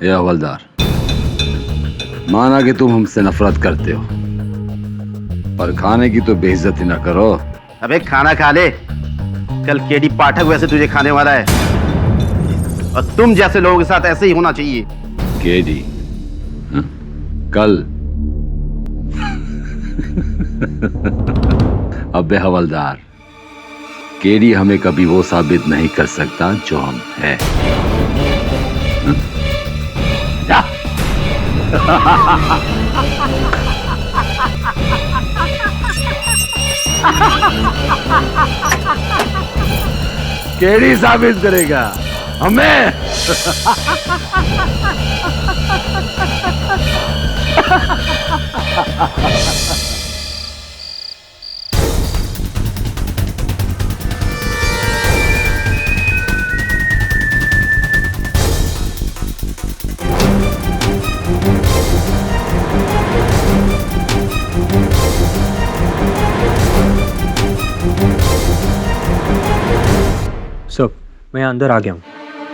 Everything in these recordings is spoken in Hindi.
ये हवलदार, माना कि तुम हमसे नफरत करते हो, पर खाने की तो बेइज्जती ना करो। अबे खाना खा ले, कल केडी पाठक वैसे तुझे खाने वाला है, और तुम जैसे लोगों के साथ ऐसे ही होना चाहिए। केडी कल? अबे हवलदार, केडी हमें कभी वो साबित नहीं कर सकता जो हम हैं। केडी साबित करेगा हमें। सर, मैं यहाँ अंदर आ गया हूँ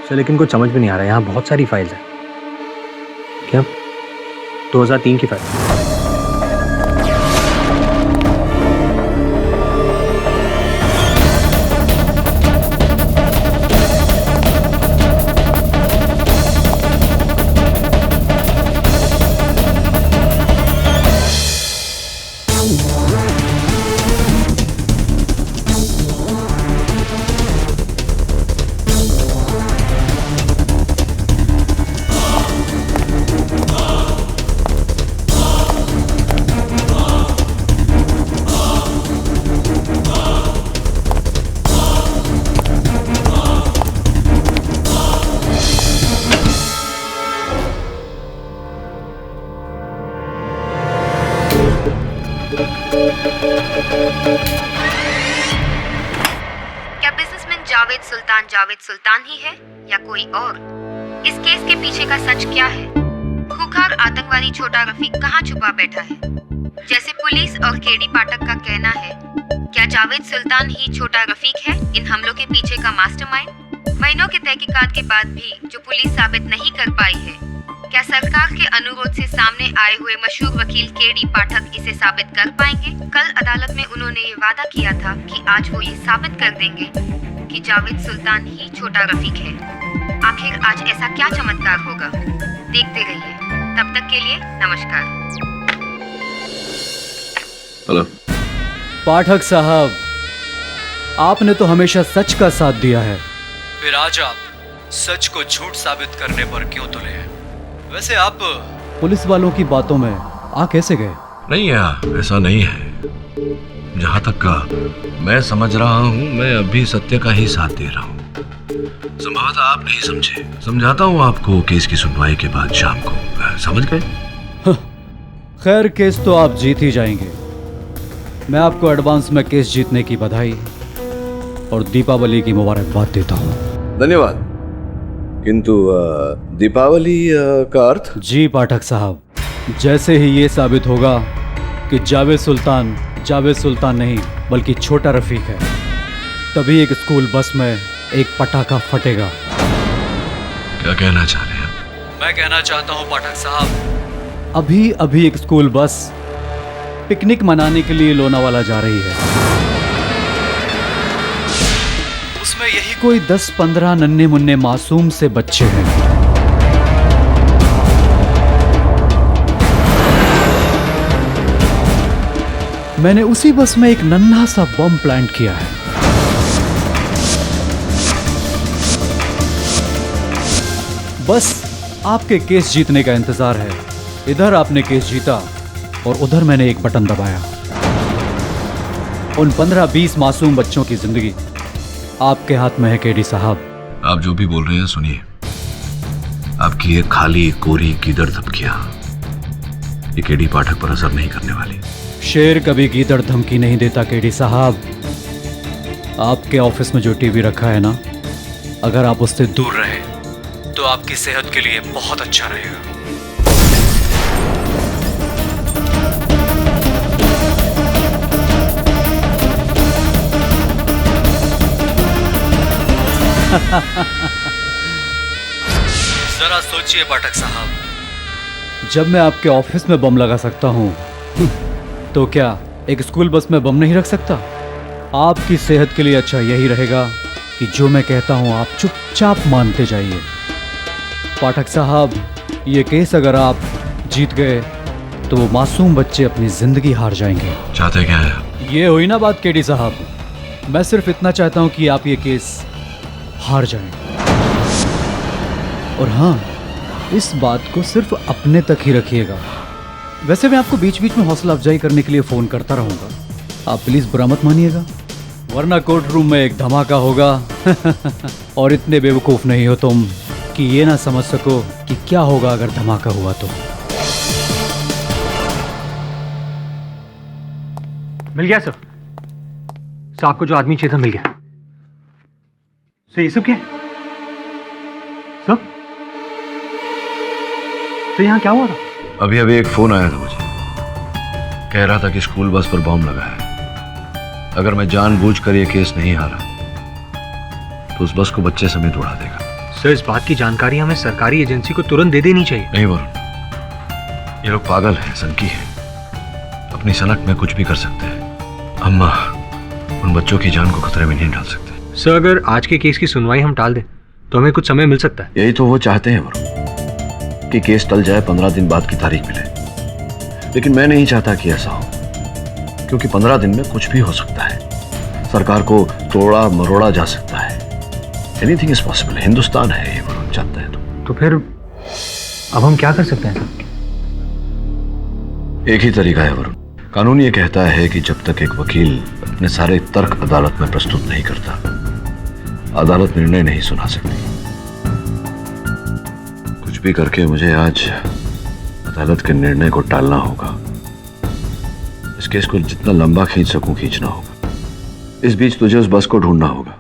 सर, लेकिन कुछ समझ में नहीं आ रहा है। यहाँ बहुत सारी फाइल्स हैं। क्या 2003 की फाइल? क्या बिजनेसमैन जावेद सुल्तान ही है या कोई और? इस केस के पीछे का सच क्या है? खूंखार आतंकवादी छोटा रफीक कहाँ छुपा बैठा है? जैसे पुलिस और केडी पाठक का कहना है, क्या जावेद सुल्तान ही छोटा रफीक है इन हमलों के पीछे का मास्टरमाइंड? महीनों के तहकीकात के बाद भी जो पुलिस साबित नहीं कर पाई है, क्या सरकार के अनुरोध से सामने आए हुए मशहूर वकील केडी पाठक इसे साबित कर पाएंगे? कल अदालत में उन्होंने ये वादा किया था कि आज वो ये साबित कर देंगे कि जावेद सुल्तान ही छोटा रफीक है। आखिर आज ऐसा क्या चमत्कार होगा? देखते रहिए। तब तक के लिए नमस्कार। हेलो पाठक साहब, आपने तो हमेशा सच का साथ दिया है, फिर आज आप सच को झूठ साबित करने पर क्यों तुले हैं? वैसे आप पुलिस वालों की बातों में आ कैसे गए? नहीं यार, ऐसा नहीं है। जहाँ तक का मैं समझ रहा हूँ, मैं अभी सत्य का ही साथ दे रहा हूँ। संभवतः आप नहीं समझे, समझाता हूँ आपको केस की सुनवाई के बाद शाम को। समझ गए? खैर, केस तो आप जीत ही जाएंगे। मैं आपको एडवांस में केस जीतने की बधाई और दीपावली की मुबारकबाद देता हूँ। धन्यवाद। किंतु दीपावली का अर्थ? जी पाठक साहब, जैसे ही ये साबित होगा कि जावेद सुल्तान नहीं बल्कि छोटा रफीक है, तभी एक स्कूल बस में एक पटाखा फटेगा। क्या कहना चाह रहे हैं? मैं कहना चाहता हूँ पाठक साहब, अभी एक स्कूल बस पिकनिक मनाने के लिए लोनावाला जा रही है। उसमें यही कोई 10-15 नन्हे मुन्ने मासूम से बच्चे हैं। मैंने उसी बस में एक नन्हा सा बम प्लांट किया है। बस आपके केस जीतने का इंतजार है। इधर आपने केस जीता और उधर मैंने एक बटन दबाया। उन 15-20 मासूम बच्चों की जिंदगी आपके हाथ में है केडी साहब। आप जो भी बोल रहे हैं सुनिए, आपकी ये खाली कोरी गीदड़ धमकियां ये केडी पाठक पर असर नहीं करने वाली। शेर कभी गीदड़ धमकी नहीं देता केडी साहब। आपके ऑफिस में जो टीवी रखा है ना, अगर आप उससे दूर रहे तो आपकी सेहत के लिए बहुत अच्छा रहेगा। जरा सोचिए पाठक साहब, जब मैं आपके ऑफिस में बम लगा सकता हूँ तो क्या एक स्कूल बस में बम नहीं रख सकता? आपकी सेहत के लिए अच्छा यही रहेगा कि जो मैं कहता हूँ आप चुपचाप मानते जाइए। पाठक साहब, ये केस अगर आप जीत गए तो वो मासूम बच्चे अपनी जिंदगी हार जाएंगे। चाहते क्या है आप? ये हुई ना बात केडी साहब, मैं सिर्फ इतना चाहता हूँ कि आप ये केस हार जाएं। और हाँ, इस बात को सिर्फ अपने तक ही रखिएगा। वैसे मैं आपको बीच बीच में हौसला अफजाई करने के लिए फ़ोन करता रहूँगा, आप प्लीज़ बुरा मत मानिएगा, वरना कोर्ट रूम में एक धमाका होगा और इतने बेवकूफ़ नहीं हो तुम कि ये ना समझ सको कि क्या होगा अगर धमाका हुआ तो। मिल गया सर, आपको जो आदमी चाहिए था मिल गया। सर ये सब क्या है? सर यहाँ क्या हुआ था? अभी अभी एक फोन आया था मुझे, कह रहा था कि स्कूल बस पर बॉम्ब लगा है। अगर मैं जानबूझकर ये केस नहीं हारा तो उस बस को बच्चे समेत उड़ा देगा। सर इस बात की जानकारी हमें सरकारी एजेंसी को तुरंत दे देनी चाहिए। नहीं वरुण, ये लोग पागल हैं, सनकी हैं, अपनी सनक में कुछ भी कर सकते हैं। हम उन बच्चों की जान को खतरे में नहीं डाल सकते। सर अगर आज के केस की सुनवाई हम टाल दें तो हमें कुछ समय मिल सकता है। यही तो वो चाहते हैं वरुण, कि केस टल जाए, 15 दिन बाद की तारीख मिले। लेकिन मैं नहीं चाहता कि ऐसा हो, क्योंकि 15 दिन में कुछ भी हो सकता है। सरकार को तोड़ा मरोड़ा जा सकता है। Anything is possible. हिंदुस्तान है ये वरुण, चाहता है तो फिर अब हम क्या कर सकते हैं सर? एक ही तरीका है वरुण। कानून ये कहता है कि जब तक एक वकील अपने सारे तर्क अदालत में प्रस्तुत नहीं करता, अदालत निर्णय नहीं सुना सकती। कुछ भी करके मुझे आज अदालत के निर्णय को टालना होगा। इस केस को जितना लंबा खींच सकूं खींचना होगा। इस बीच तुझे उस बस को ढूंढना होगा।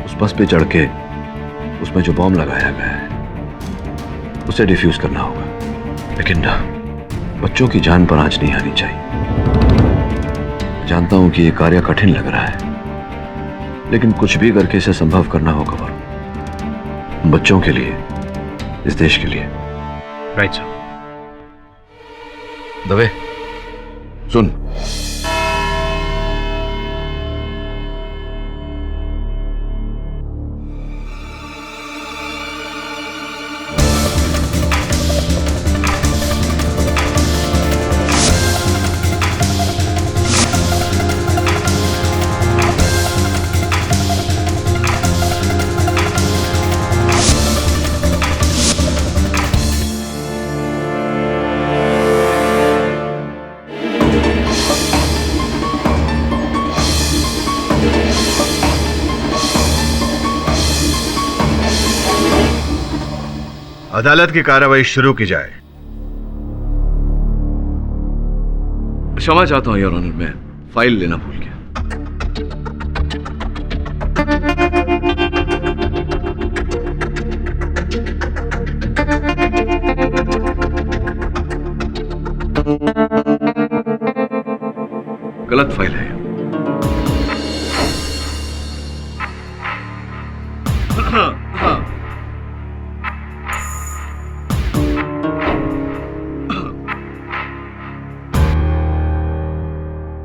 उस बस पे चढ़ के उसमें जो बॉम्ब लगाया गया है उसे डिफ्यूज करना होगा। लेकिन बच्चों की जान पर आंच नहीं आनी चाहिए। जानता हूं कि यह कार्य कठिन लग रहा है, लेकिन कुछ भी करके इसे संभव करना होगा वरुण, बच्चों के लिए, इस देश के लिए। Right sir. दवे सुन, अदालत की कार्रवाई शुरू की जाए। क्षमा चाहता हूं योर ऑनर, मैं फाइल लेना भूल गया। गलत फाइल है।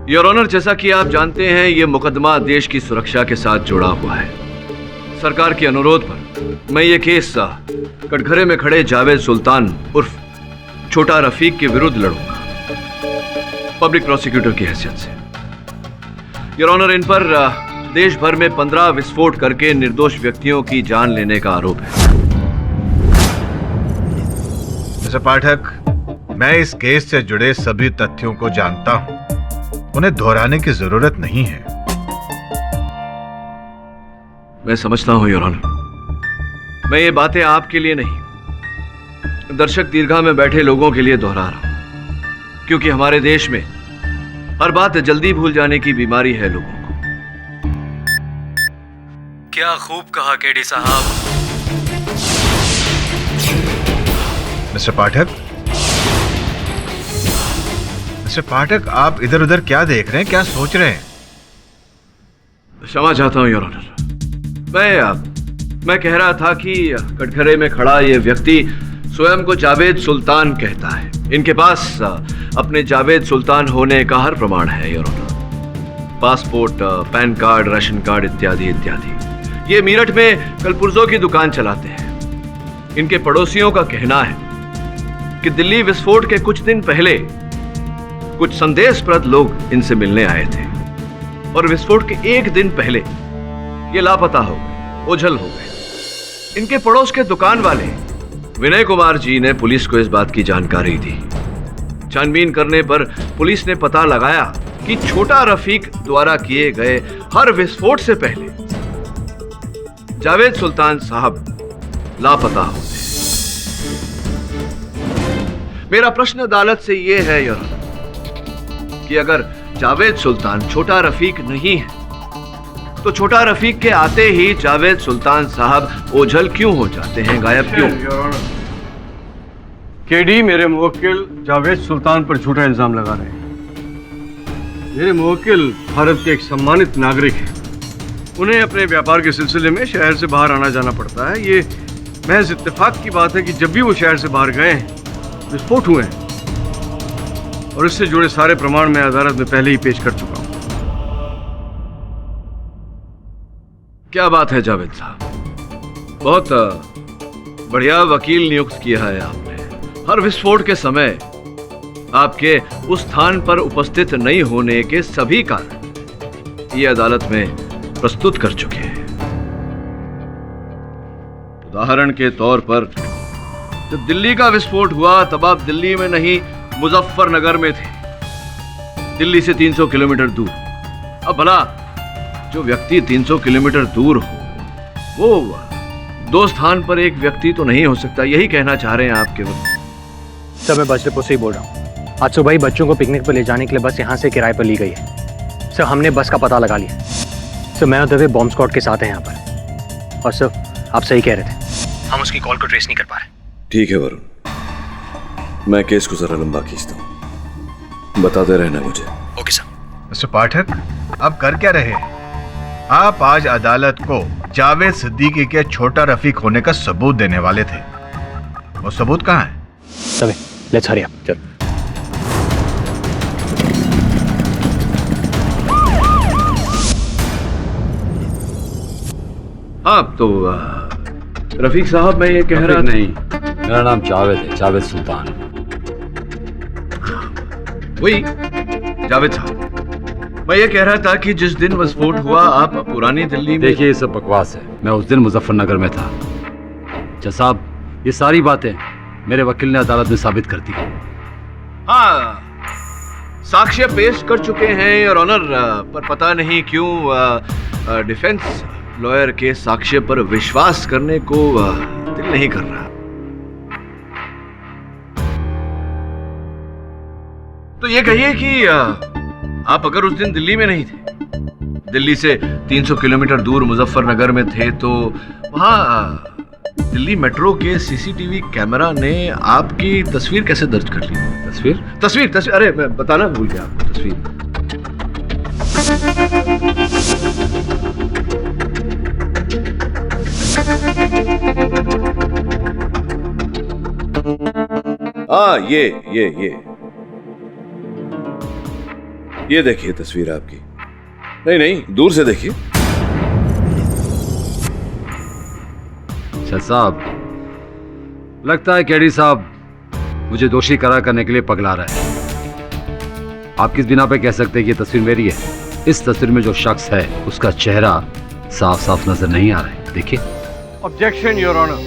योर ऑनर, जैसा कि आप जानते हैं, यह मुकदमा देश की सुरक्षा के साथ जुड़ा हुआ है। सरकार के अनुरोध पर मैं ये केस कटघरे में खड़े जावेद सुल्तान उर्फ छोटा रफीक के विरुद्ध लड़ूंगा, पब्लिक प्रोसिक्यूटर की हैसियत से। योर ऑनर, इन पर देश भर में 15 विस्फोट करके निर्दोष व्यक्तियों की जान लेने का आरोप है। मिस्टर पाठक, मैं इस केस से जुड़े सभी तथ्यों को जानता हूं, उन्हें दोहराने की जरूरत नहीं है। मैं समझता हूं योर ऑनर, मैं ये बातें आपके लिए नहीं, दर्शक दीर्घा में बैठे लोगों के लिए दोहरा रहा हूं, क्योंकि हमारे देश में हर बात जल्दी भूल जाने की बीमारी है लोगों को। क्या खूब कहा केडी साहब। मिस्टर पाठक, मिस्टर पाठक, आप इधर उधर क्या देख रहे हैं, क्या सोच रहे हैं? क्षमा चाहता हूं योर ऑनर, मैं मैं कह रहा था कि कटघरे में खड़ा ये व्यक्ति स्वयं को जावेद सुल्तान कहता है। इनके पास अपने जावेद सुल्तान होने का हर प्रमाण है your honour. Passport, PAN card, ration card इत्यादि इत्यादि। ये मीरठ में कलपुर्जों की दुकान चलाते हैं। इनके पड़ोसियों का कहना है कि दिल्ली विस्फोट के कुछ दिन पहले कुछ संदेशप्रद लोग इनसे मिलने आए थे और विस्फोट के एक दिन पहले ये लापता हो गए, ओझल हो गए। इनके पड़ोस के दुकान वाले विनय कुमार जी ने पुलिस को इस बात की जानकारी दी। छानबीन करने पर पुलिस ने पता लगाया कि छोटा रफीक द्वारा किए गए हर विस्फोट से पहले जावेद सुल्तान साहब लापता हो गए। मेरा प्रश्न अदालत से यह है योर ऑनर कि अगर जावेद सुल्तान छोटा रफीक नहीं है तो छोटा रफीक के आते ही जावेद सुल्तान साहब ओझल क्यों हो जाते हैं, गायब क्यों? केडी मेरे मुवक्किल जावेद सुल्तान पर झूठा इल्जाम लगा रहे हैं। मेरे मुवक्किल भारत के एक सम्मानित नागरिक हैं। उन्हें अपने व्यापार के सिलसिले में शहर से बाहर आना जाना पड़ता है। ये महज इत्तेफाक की बात है कि जब भी वो शहर से बाहर गए हैं विस्फोट हुए हैं और इससे जुड़े सारे प्रमाण मैं अदालत में पहले ही पेश कर चुका हूं। क्या बात है जावेद साहब, बहुत बढ़िया वकील नियुक्त किया है आपने। हर विस्फोट के समय आपके उस स्थान पर उपस्थित नहीं होने के सभी कारण ये अदालत में प्रस्तुत कर चुके हैं। उदाहरण के तौर पर जब दिल्ली का विस्फोट हुआ तब आप दिल्ली में नहीं मुजफ्फरनगर में थे, दिल्ली से 300 किलोमीटर दूर। अब भला जो व्यक्ति 300 किलोमीटर दूर हो वो दो स्थान पर एक व्यक्ति तो नहीं हो सकता, यही कहना चाह रहे हैं आप केवल? सर मैं बस डिपो से ही बोल रहा हूँ। आज सुबह ही बच्चों को पिकनिक पर ले जाने के लिए बस यहाँ से किराए पर ली गई है। सर हमने बस का पता लगा लिया। सर मैं और दवे बॉम्ब स्क्वाड के साथ हैं यहाँ पर। और सर आप सही कह रहे थे, हम उसकी कॉल को ट्रेस नहीं कर पा रहे। ठीक है वरुण, मैं केस को जरा लंबा खींचता हूँ, बताते रहना मुझे। Okay sir. मिस्टर पाठक, आप कर क्या रहे हैं? आप आज अदालत को जावेद सिद्दीकी के छोटा रफीक होने का सबूत देने वाले थे। वो सबूत कहाँ है? दवे लेट्स हरी अप, चल। आप तो रफीक साहब मैं ये कह रहा नहीं, मेरा नाम जावेद है, जावेद सुल्तान। वही जावेद साहब, मैं ये कह रहा था कि जिस दिन विस्फोट हुआ आप पुरानी दिल्ली में। देखिए ये सब बकवास है। मैं उस दिन मुजफ्फरनगर में था। जज साहब ये सारी बातें मेरे वकील ने अदालत में साबित कर दी। हाँ, साक्ष्य पेश कर चुके हैं योर ऑनर, पर पता नहीं क्यों डिफेंस लॉयर के साक्ष्य पर विश्वास करने को दिल नहीं कर रहा। तो ये कहिए कि आप अगर उस दिन दिल्ली में नहीं थे, दिल्ली से 300 किलोमीटर दूर मुजफ्फरनगर में थे, तो वहां दिल्ली मेट्रो के सीसीटीवी कैमरा ने आपकी तस्वीर कैसे दर्ज कर ली? तस्वीर अरे मैं बताना भूल गया आपको। तस्वीर ये देखिए तस्वीर आपकी। नहीं दूर से देखिए। जज साहब लगता है केडी साहब मुझे दोषी करार करने के लिए पगला रहा है। आप किस बिना पे कह सकते हैं कि ये तस्वीर मेरी है? इस तस्वीर में जो शख्स है उसका चेहरा साफ साफ नजर नहीं आ रहा है, देखिए। ऑब्जेक्शन योर ऑनर,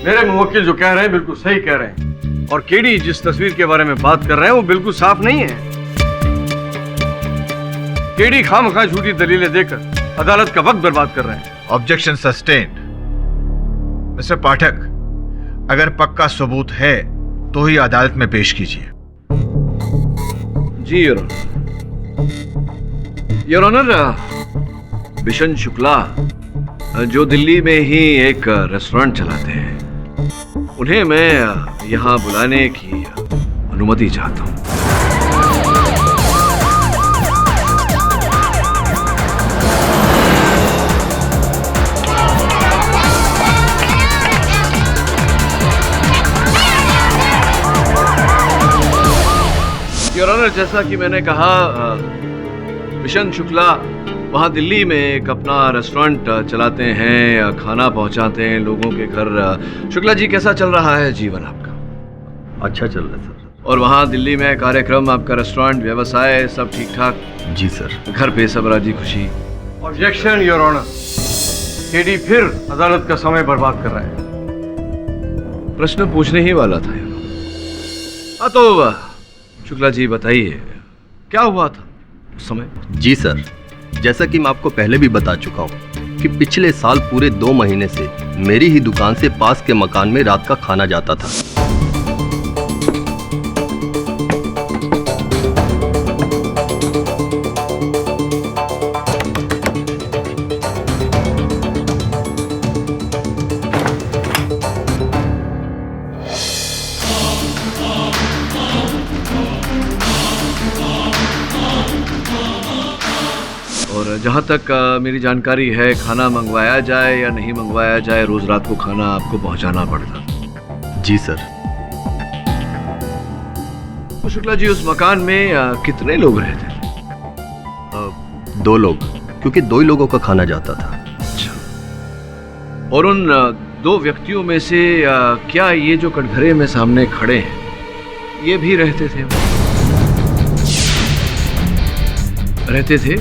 मेरे मुवक्किल जो कह रहे हैं बिल्कुल सही कह रहे हैं और केडी जिस तस्वीर के बारे में बात कर रहे हैं वो बिल्कुल साफ नहीं है। केडी खामखा झूठी दलीलें देकर अदालत का वक्त बर्बाद कर रहे हैं। Objection sustained. मिस्टर पाठक, अगर पक्का सबूत है तो ही अदालत में पेश कीजिए। जी योर ऑनर, बिशन शुक्ला जो दिल्ली में ही एक रेस्टोरेंट चलाते हैं, उन्हें मैं यहाँ बुलाने की अनुमति चाहता हूँ। ऑनर, जैसा कि मैंने कहा, मिशन शुक्ला वहाँ दिल्ली में एक अपना रेस्टोरेंट चलाते हैं, खाना पहुँचाते हैं लोगों के घर। शुक्ला जी, कैसा चल रहा है जीवन आपका? अच्छा चल रहा है सर। और वहाँ दिल्ली में कार्यक्रम, आपका रेस्टोरेंट, व्यवसाय सब ठीक ठाक? जी सर। घर पे सब राजी खुशी? ऑब्जेक्शन योर ऑनर, केडी फिर अदालत का समय बर्बाद कर रहा है। प्रश्न पूछने ही वाला था। हाँ तो शुक्ला जी बताइए, क्या हुआ था उस समय? जी सर, जैसा कि मैं आपको पहले भी बता चुका हूँ कि पिछले साल पूरे 2 महीने से मेरी ही दुकान से पास के मकान में रात का खाना जाता था। और जहाँ तक मेरी जानकारी है, खाना मंगवाया जाए या नहीं मंगवाया जाए, रोज रात को खाना आपको पहुँचाना पड़ता? जी सर। तो शुक्ला जी, उस मकान में कितने लोग रहते थे? 2 लोग, क्योंकि 2 ही लोगों का खाना जाता था। अच्छा। और उन 2 व्यक्तियों में से क्या ये जो कटघरे में सामने खड़े हैं, ये भी रहते थे? रहते थे?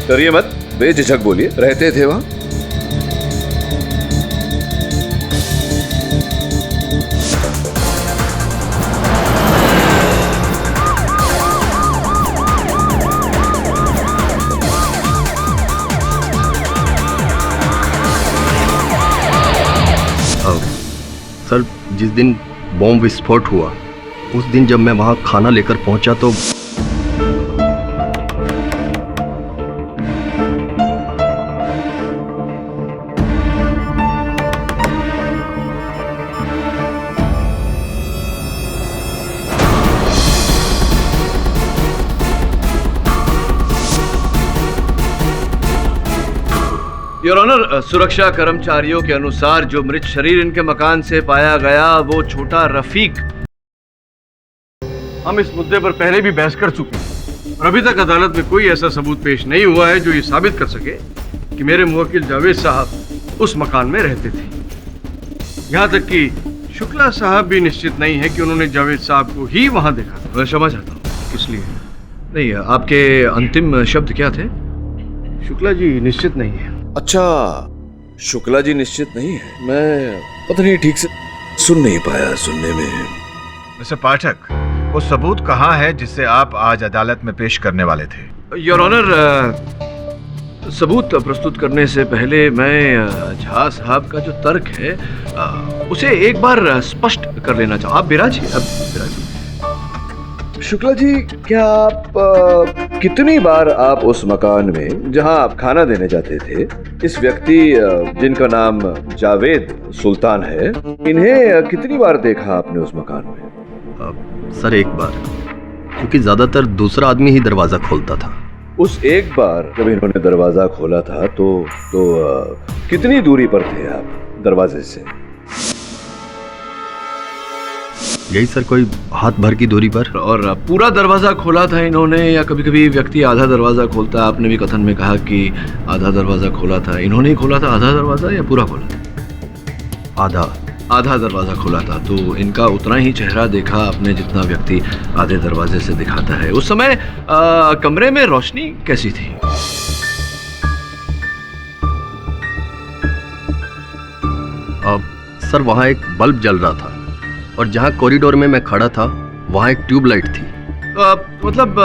डरिए मत, बेझिझक बोलिए, रहते थे वहां? सर, जिस दिन बॉम्ब विस्फोट हुआ, उस दिन जब मैं वहां खाना लेकर पहुंचा तो योर ऑनर, सुरक्षा कर्मचारियों के अनुसार जो मृत शरीर इनके मकान से पाया गया, वो छोटा रफीक। हम इस मुद्दे पर पहले भी बहस कर चुके हैं और अभी तक अदालत में कोई ऐसा सबूत पेश नहीं हुआ है जो ये साबित कर सके कि मेरे मुवक्किल जावेद साहब उस मकान में रहते थे। यहाँ तक कि शुक्ला साहब भी निश्चित नहीं है कि उन्होंने जावेद साहब को ही वहां देखा था। मैं समझ आता हूँ किस लिए। नहीं, आपके अंतिम शब्द क्या थे? शुक्ला जी निश्चित नहीं है। अच्छा, शुक्ला जी निश्चित नहीं है। मैं पता नहीं ठीक से सुन नहीं पाया, सुनने में। मिस्टर पाठक, वो सबूत कहाँ है जिससे आप आज अदालत में पेश करने वाले थे? योर ऑनर, सबूत प्रस्तुत करने से पहले मैं झा साहब का जो तर्क है उसे एक बार स्पष्ट कर लेना चाहूँ। आप बिराजिए, अब बिराजिए। शुक्ला जी, क्या आप कितनी बार आप उस मकान में जहां आप खाना देने जाते थे, इस व्यक्ति जिनका नाम जावेद सुल्तान है, इन्हें कितनी बार देखा आपने उस मकान में? सर, एक बार, क्योंकि ज्यादातर दूसरा आदमी ही दरवाजा खोलता था। उस एक बार जब इन्होंने दरवाजा खोला था तो कितनी दूरी पर थे आप दरवाजे से? यही सर, कोई हाथ भर की दूरी पर। और पूरा दरवाजा खोला था इन्होंने, या कभी कभी व्यक्ति आधा दरवाजा खोलता? आपने भी कथन में कहा कि आधा दरवाजा खोला था। इन्होंने ही खोला था आधा दरवाजा या पूरा खोला था? आधा दरवाजा खोला था। तो इनका उतना ही चेहरा देखा आपने जितना व्यक्ति आधे दरवाजे से दिखाता है। उस समय कमरे में रोशनी कैसी थी? सर, वहाँ एक बल्ब जल रहा था और जहाँ कॉरिडोर में मैं खड़ा था वहाँ एक ट्यूबलाइट थी। मतलब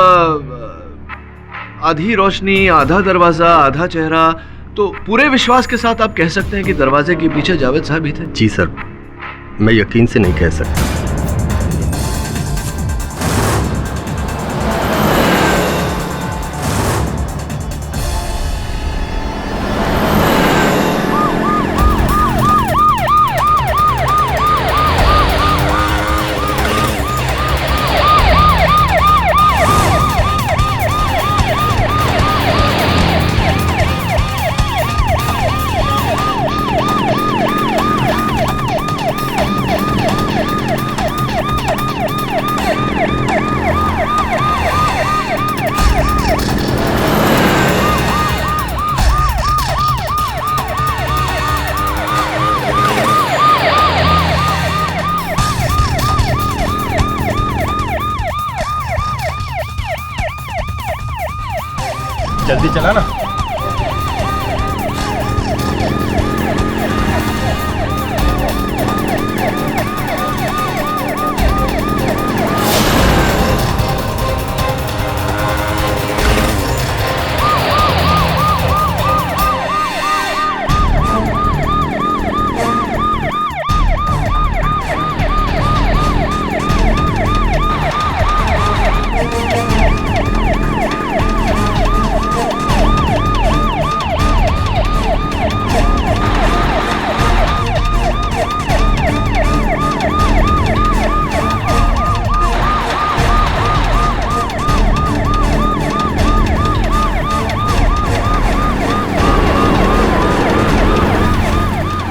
आधी रोशनी, आधा दरवाजा, आधा चेहरा। तो पूरे विश्वास के साथ आप कह सकते हैं कि दरवाजे के पीछे जावेद साहब ही थे? जी सर, मैं यकीन से नहीं कह सकता। जल्दी चला ना।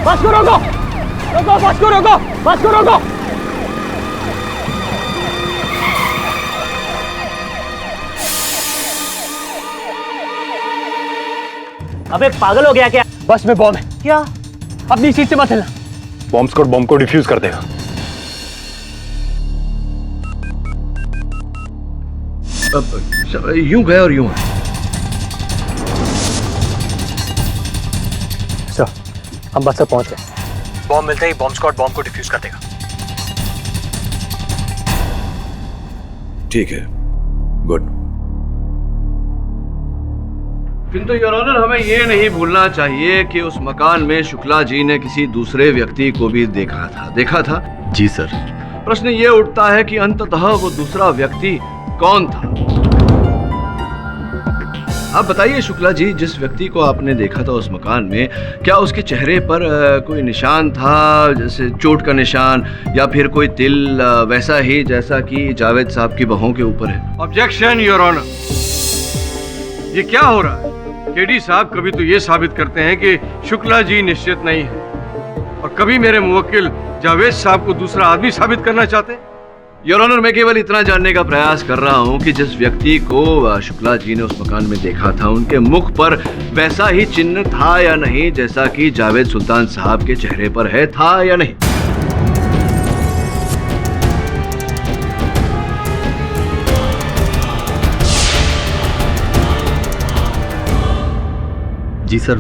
बस को रोको, रोको, बस को रोको, बस को रोको। अबे पागल हो गया क्या? बस में बॉम्ब है। क्या? अपनी सीट से मत हिलना। बॉम्ब स्क्वाड बॉम्ब को डिफ्यूज कर देगा। यूं गए और यूं आए। सर, हम बस तक पहुंच गए। बॉम्ब मिलते ही बॉम्ब स्क्वाड बॉम्ब को डिफ्यूज कर देगा। ठीक है, गुड। किंतु योर ऑनर, हमें ये नहीं भूलना चाहिए कि उस मकान में शुक्ला जी ने किसी दूसरे व्यक्ति को भी देखा था। जी सर। प्रश्न ये उठता है कि अंततः वो दूसरा व्यक्ति कौन था? आप बताइए शुक्ला जी, जिस व्यक्ति को आपने देखा था उस मकान में, क्या उसके चेहरे पर कोई निशान था, जैसे चोट का निशान या फिर कोई तिल, वैसा ही जैसा कि जावेद साहब की बाहों के ऊपर है? Objection your honour. ये क्या हो रहा है? केडी साहब कभी तो ये साबित करते हैं कि शुक्ला जी निश्चित नहीं है, और कभी मेरे मुवक्किल जावेद साहब को दूसरा आदमी साबित करना चाहते हैं। योर ऑनर, मैं केवल इतना जानने का प्रयास कर रहा हूं कि जिस व्यक्ति को शुक्ला जी ने उस मकान में देखा था, उनके मुख पर वैसा ही चिन्ह था या नहीं जैसा कि जावेद सुल्तान साहब के चेहरे पर है, था या नहीं? जी सर,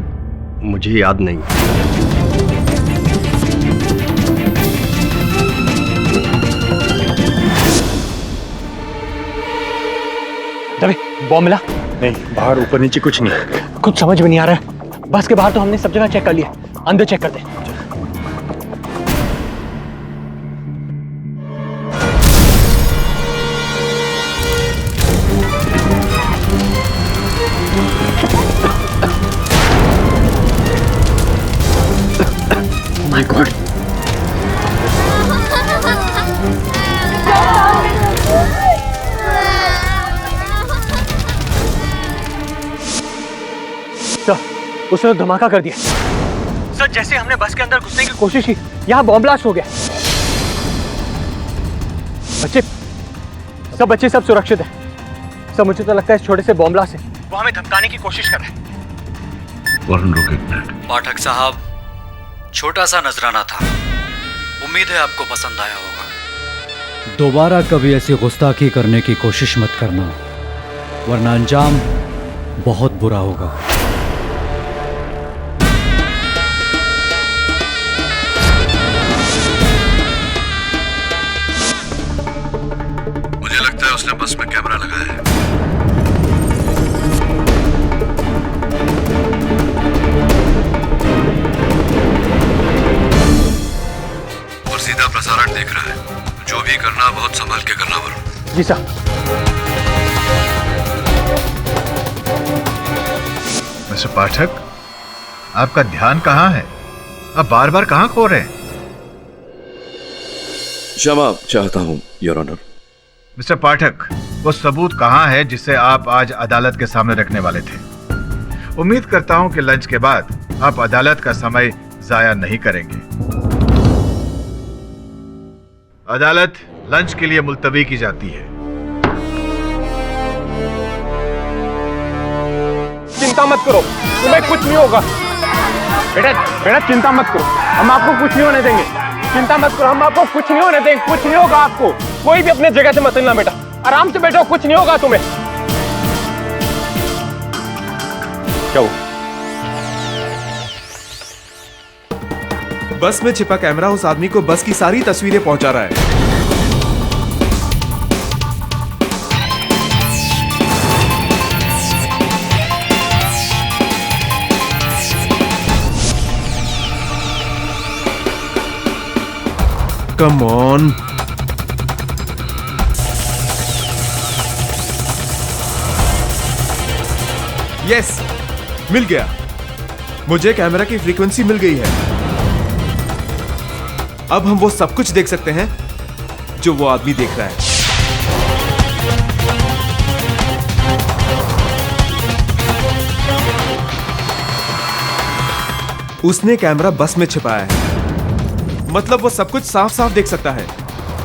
मुझे याद नहीं। दबे, बॉम्ब मिला? नहीं, बाहर ऊपर नीचे कुछ नहीं। कुछ समझ में नहीं आ रहा है। बस के बाहर तो हमने सब जगह चेक कर लिया, अंदर चेक करते हैं। My God. सर, उसने धमाका कर दिया। सर, जैसे हमने बस के अंदर घुसने की कोशिश की, यहाँ बॉम्ब ब्लास्ट हो गया। बच्चे, सब बच्चे सब सुरक्षित हैं। सर, मुझे तो लगता है इस छोटे से बॉम्ब ब्लास्ट से वो हमें धमकाने की कोशिश कर रहे हैं। वरुण, रुक एक मिनट। पाठक साहब, छोटा सा नजराना था। उम्मीद है आपको पसंद आया होगा। दोबारा कभी ऐसी गुस्ताखी करने की कोशिश मत करना, वरना अंजाम बहुत बुरा होगा। मुझे लगता है उसने बस में कैमरा लगाया है। और सीधा प्रसारण देख रहा है। जो भी करना बहुत संभल के करना वरुण। जी सर। मिस्टर पाठक, आपका ध्यान कहाँ है? आप बार बार कहाँ खो रहे हैं? क्षमा चाहता हूं योर ऑनर। मिस्टर पाठक, वो सबूत कहाँ है जिसे आप आज अदालत के सामने रखने वाले थे? उम्मीद करता हूं कि लंच के बाद आप अदालत का समय जाया नहीं करेंगे। अदालत लंच के लिए मुलतवी की जाती है। चिंता मत करो, तुम्हें कुछ नहीं होगा। बेटा चिंता मत करो, हम आपको कुछ नहीं होने देंगे। चिंता मत करो, हम आपको कुछ नहीं होने देंगे। कुछ नहीं होगा आपको। कोई भी अपने जगह से मत हिलना बेटा, आराम से बैठो, कुछ नहीं होगा तुम्हें। क्या हुआ? बस में छिपा कैमरा उस आदमी को बस की सारी तस्वीरें पहुंचा रहा है। Come on. यस, मिल गया। मुझे कैमरा की फ्रीक्वेंसी मिल गई है। अब हम वो सब कुछ देख सकते हैं जो वो आदमी देख रहा है। उसने कैमरा बस में छिपाया है, मतलब वो सब कुछ साफ साफ देख सकता है।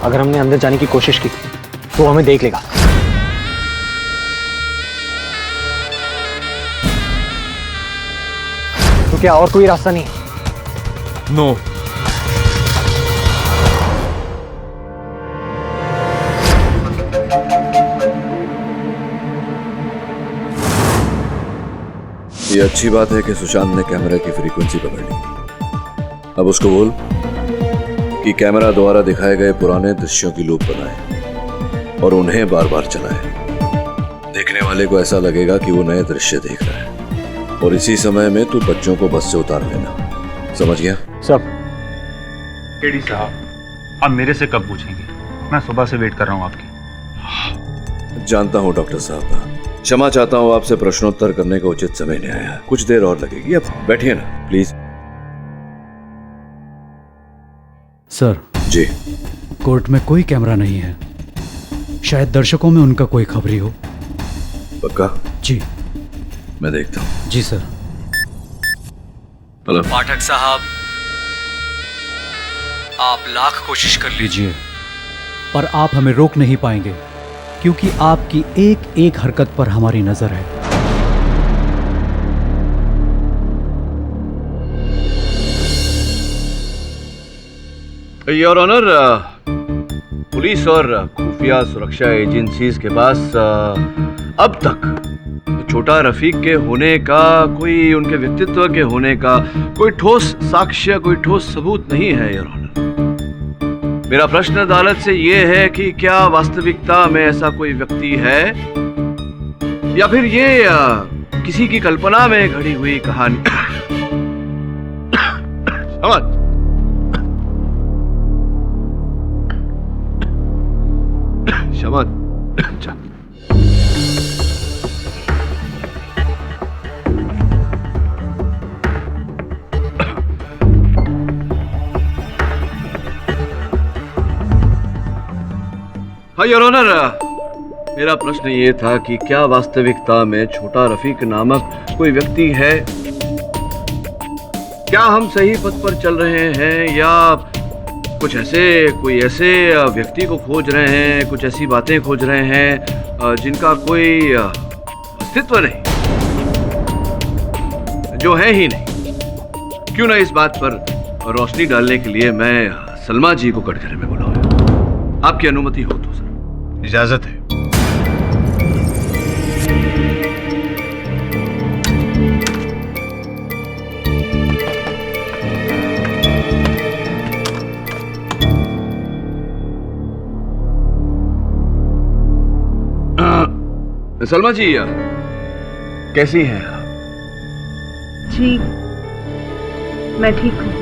अगर हमने अंदर जाने की कोशिश की तो वो हमें देख लेगा। तो क्या और कोई रास्ता नहीं? नो। ये अच्छी बात है कि सुशांत ने कैमरा की फ्रीक्वेंसी पकड़ ली। अब उसको बोल कि कैमरा द्वारा दिखाए गए पुराने दृश्यों की लूप बनाए और उन्हें बार बार चलाए। देखने वाले को ऐसा लगेगा कि वो नए दृश्य देख रहा है। और इसी समय में तू बच्चों को बस से उतार लेना। समझ गया? सब। केडी साहब, आप मेरे से कब पूछेंगे? मैं सुबह से वेट कर रहा हूँ आपकी। जानता हूँ डॉक्टर साहब, क्षमा चाहता हूँ, आपसे प्रश्नोत्तर करने का उचित समय नहीं आया। कुछ देर और लगेगी। अब बैठिए ना प्लीज। Sir ji. कोर्ट में कोई कैमरा नहीं है। शायद दर्शकों में उनका कोई खबरी हो। पक्का? जी। मैं देखता हूँ। जी सर। हेलो पाठक साहब, आप लाख कोशिश कर लीजिए पर आप हमें रोक नहीं पाएंगे, क्योंकि आपकी एक एक हरकत पर हमारी नजर है। योर ऑनर, पुलिस और खुफिया सुरक्षा एजेंसीज के पास अब तक छोटा रफीक के होने का, कोई उनके व्यक्तित्व के होने का कोई ठोस साक्ष्य, कोई ठोस सबूत नहीं है योर ऑनर। मेरा प्रश्न अदालत से यह है कि क्या वास्तविकता में ऐसा कोई व्यक्ति है या फिर ये किसी की कल्पना में घड़ी हुई कहानी। शमन हाँ योर ऑनर, मेरा प्रश्न ये था कि क्या वास्तविकता में छोटा रफीक नामक कोई व्यक्ति है? क्या हम सही पथ पर चल रहे हैं या कोई ऐसे व्यक्ति को खोज रहे हैं, कुछ ऐसी बातें खोज रहे हैं जिनका कोई अस्तित्व नहीं, जो है ही नहीं? क्यों ना इस बात पर रोशनी डालने के लिए मैं सलमा जी को कटघरे में बुलाऊं। आपकी अनुमति हो तो सर। इजाजत है। सलमा जी कैसी हैं आप? जी मैं ठीक हूँ।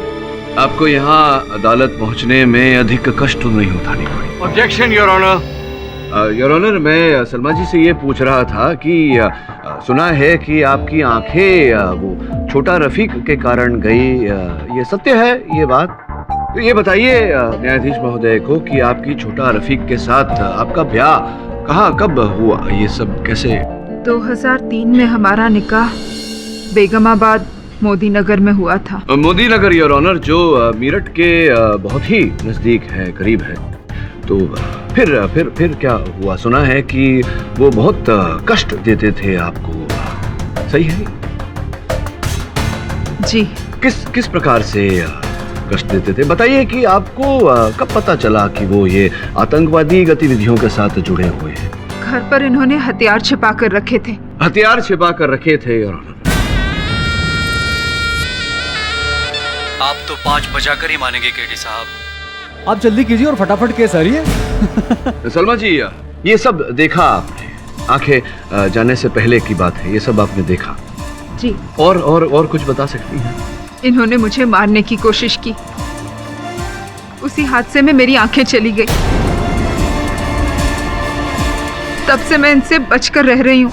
आपको यहाँ अदालत पहुँचने में अधिक कष्ट नहीं उठानी पड़ी। Objection your honour. Your honour, मैं सलमा जी से ये पूछ रहा था कि सुना है कि आपकी आंखें वो छोटा रफीक के कारण गई, ये सत्य है ये बात? तो ये बताइए न्यायाधीश महोदय को कि आपकी छोटा रफीक के साथ आपका ब्याह कहाँ कब हुआ, ये सब कैसे? 2003 में हमारा निकाह बेगमाबाद मोदी नगर में हुआ था। मोदी नगर योर ऑनर, जो मीरठ के बहुत ही नजदीक है, करीब है। तो फिर क्या हुआ? सुना है कि वो बहुत कष्ट देते थे आपको, सही है? जी। किस प्रकार से कष्ट देते थे? बताइए कि आपको कब पता चला कि वो ये आतंकवादी गतिविधियों के साथ जुड़े हुए हैं? घर पर इन्होंने हथियार छिपा कर रखे थे। हथियार छिपा कर रखे थे योर ऑनर। आप तो 5 बजाकर ही मानेंगे केडी साहब। आप जल्दी कीजिए और फटाफट केस आ रही है। सलमा जी, ये सब देखा आपने, आंखें जाने से पहले की बात है, ये सब आपने देखा जी। और कुछ बता सकती हैं? इन्होंने मुझे मारने की कोशिश की, उसी हादसे में मेरी आंखें चली गई। तब से मैं इनसे बचकर रह रही हूँ।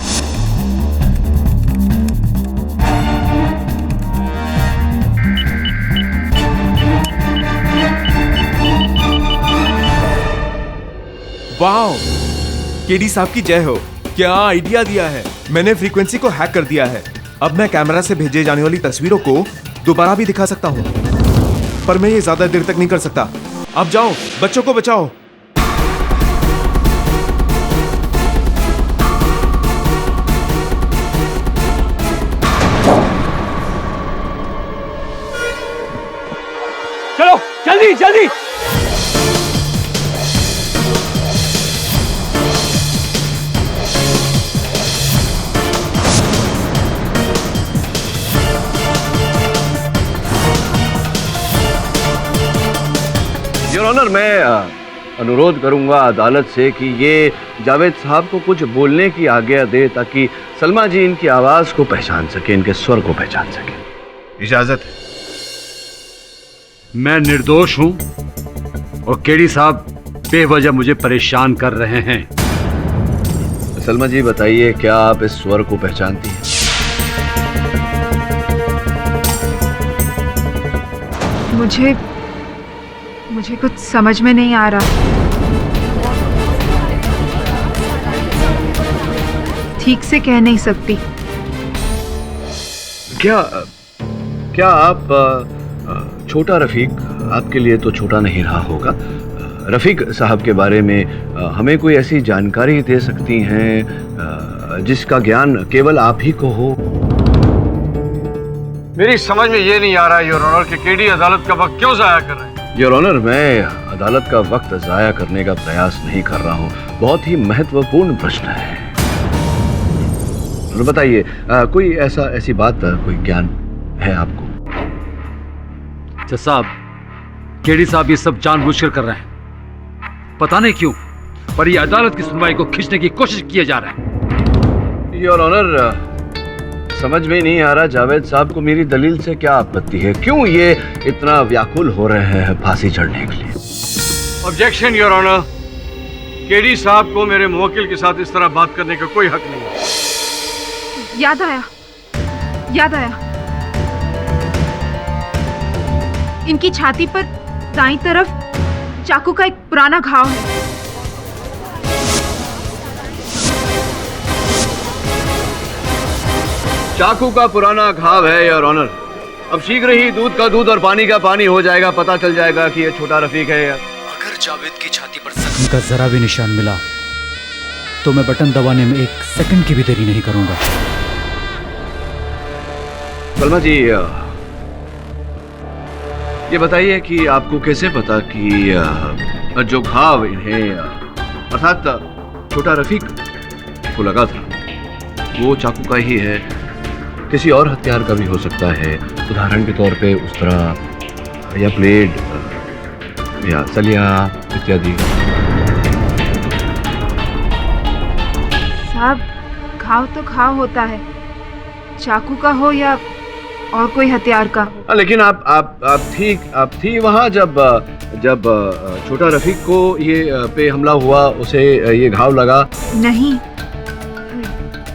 वाओ, केडी साहब की जय हो। क्या आइडिया दिया है। मैंने फ्रीक्वेंसी को हैक कर दिया है। अब मैं कैमरा से भेजे जाने वाली तस्वीरों को दोबारा भी दिखा सकता हूँ, पर मैं ये ज्यादा देर तक नहीं कर सकता। अब जाओ, बच्चों को बचाओ। चलो जल्दी जल्दी। योर ऑनर, मैं अनुरोध करूंगा अदालत से कि ये जावेद साहब को कुछ बोलने की आज्ञा दे, ताकि सलमा जी इनकी आवाज को पहचान सके, इनके स्वर को पहचान सके। इजाजत है। मैं निर्दोष हूं और केडी साहब बेवजह मुझे परेशान कर रहे हैं। सलमा जी बताइए, क्या आप इस स्वर को पहचानती हैं? मुझे कुछ समझ में नहीं आ रहा। ठीक से कह नहीं सकती। क्या आप छोटा रफीक, आपके लिए तो छोटा नहीं रहा होगा, रफीक साहब के बारे में हमें कोई ऐसी जानकारी दे सकती हैं जिसका ज्ञान केवल आप ही को हो? मेरी समझ में ये नहीं आ रहा है योर ऑनर कि केडी अदालत का वक्त क्यों जाया कर रहे हैं। योर ऑनर, मैं अदालत का वक्त जाया करने का प्रयास नहीं कर रहा हूँ। बहुत ही महत्वपूर्ण प्रश्न है। और बताइए, कोई ऐसी बात, कोई ज्ञान है आपको? जज साहब, केडी साहब ये सब जानबूझकर कर रहे हैं। पता नहीं क्यों, पर ये अदालत की सुनवाई को खींचने की कोशिश किए जा रहे हैं। योर ऑनर, समझ में नहीं आ रहा जावेद साहब को मेरी दलील से क्या आपत्ति है। क्यों ये इतना व्याकुल हो रहे हैं फांसी चढ़ने के लिए? ऑब्जेक्शन योर ऑनर, केडी साहब को मेरे मुवक्किल के साथ इस तरह बात करने का कोई हक नहीं है। याद आया। इनकी छाती पर दाईं तरफ चाकू का एक पुराना घाव है। चाकू का पुराना घाव है योर ऑनर। अब शीघ्र ही दूध का दूध और पानी का पानी हो जाएगा, पता चल जाएगा कि ये छोटा रफीक है। अगर जावेद की छाती पर जख्म का जरा भी निशान मिला तो मैं बटन दबाने में 1 सेकंड की भी देरी नहीं करूंगा। सलमा जी, ये बताइए कि आपको कैसे पता कि जो घाव इन्हें अर्थात छोटा रफीक को लगा था वो चाकू का ही है, किसी और हथियार का भी हो सकता है? उदाहरण के तौर पे उस तरह या ब्लेड या सलिया इत्यादि। साहब, घाव तो घाव होता है, चाकू का हो या और कोई हथियार का हो। लेकिन आप थी वहाँ जब छोटा रफीक को ये पे हमला हुआ, उसे ये घाव लगा? नहीं,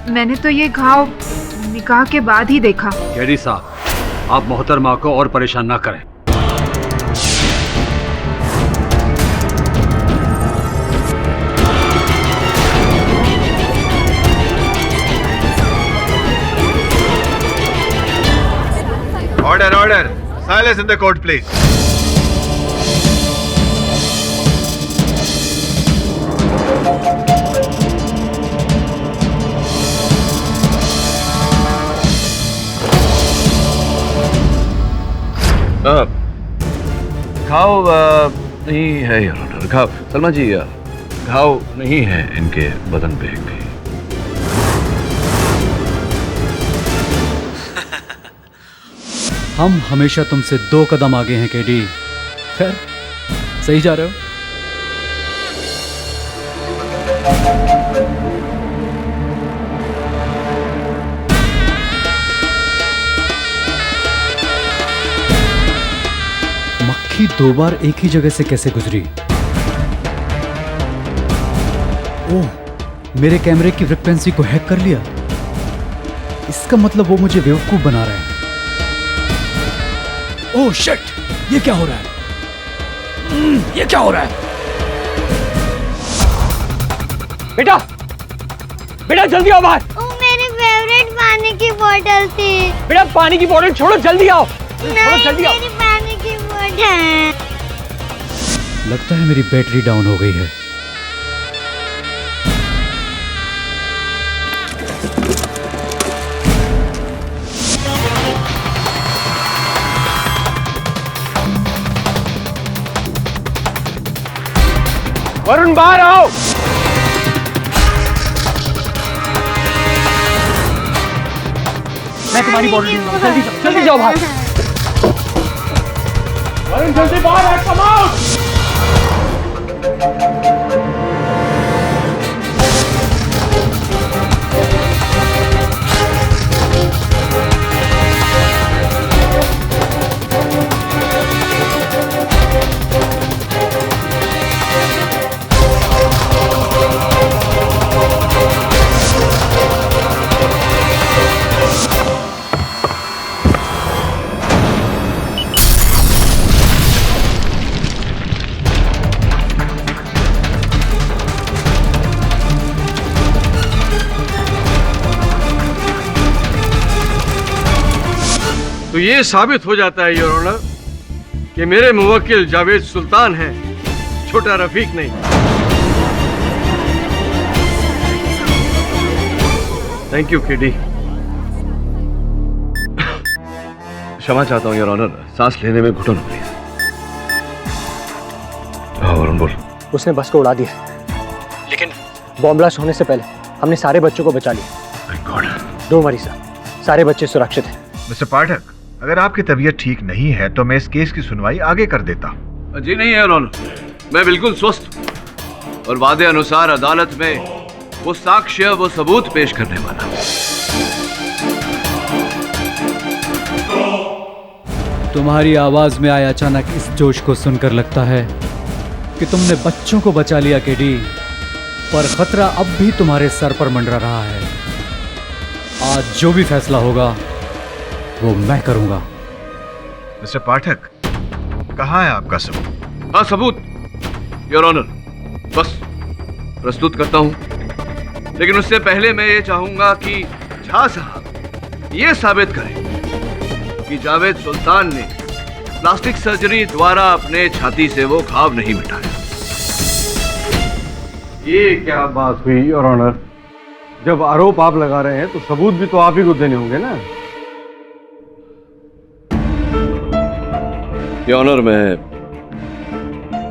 मैंने तो ये घाव निकाह के बाद ही देखा। केडी साहब, आप मोहतरमा को और परेशान ना करें। Order. Silence in the court, please. घाव नहीं है योर ऑनर, घाव। सलमा जी, घाव नहीं है इनके बदन पे भी। हम हमेशा तुमसे 2 कदम आगे हैं केडी। खैर, सही जा रहे हो। मक्खी 2 बार एक ही जगह से कैसे गुजरी? ओह, मेरे कैमरे की फ्रिक्वेंसी को हैक कर लिया। इसका मतलब वो मुझे बेवकूफ बना रहे हैं। ओह शिट, ये क्या हो रहा है? ये क्या हो रहा है? बेटा, बेटा जल्दी आओ बाहर। वो मेरी फेवरेट पानी की बोतल थी। बेटा पानी की बोतल छोड़ो, जल्दी आओ। नहीं, जल्दी आओ। मेरी पानी की बोतल। लगता है मेरी बैटरी डाउन हो गई है। वरुण बाहर आओ। मैं तुम्हारी बॉडी दूंगा, जल्दी जाओ बाहर। वरुण जल्दी बाहर आ, कम आउट। तो ये साबित हो जाता है योर ऑनर कि मेरे मुवक्किल जावेद सुल्तान हैं, छोटा रफीक नहीं। Thank you KD. क्षमा चाहता हूँ योर ऑनर, सांस लेने में घुटन हो गई। हाँ वरुण बोल। उसने बस को उड़ा दिया, लेकिन बॉम्ब ब्लास्ट होने से पहले हमने सारे बच्चों को बचा लिया। Thank God। Don't worry sir, सारे बच्चे सुरक्षित हैं। मिस्टर पाठक, अगर आपकी तबीयत ठीक नहीं है तो मैं इस केस की सुनवाई आगे कर देता हूँ। जी नहीं है ऑनर, मैं बिल्कुल स्वस्थ हूँ और वादे अनुसार अदालत में वो साक्ष्य, वो सबूत पेश करने वाला हूँ। तुम्हारी आवाज में आए अचानक इस जोश को सुनकर लगता है कि तुमने बच्चों को बचा लिया केडी, पर खतरा अब भी तुम्हारे सर पर मंडरा रहा है। आज जो भी फैसला होगा वो मैं करूंगा। मिस्टर पाठक, कहाँ है आपका सबूत? हाँ सबूत योर ऑनर, बस प्रस्तुत करता हूँ, लेकिन उससे पहले मैं ये चाहूंगा कि झा साहब ये साबित करें कि जावेद सुल्तान ने प्लास्टिक सर्जरी द्वारा अपने छाती से वो घाव नहीं मिटाया। ये क्या बात हुई योर ऑनर? जब आरोप आप लगा रहे हैं तो सबूत भी तो आप ही को देने होंगे ना। योर ऑनर, मैं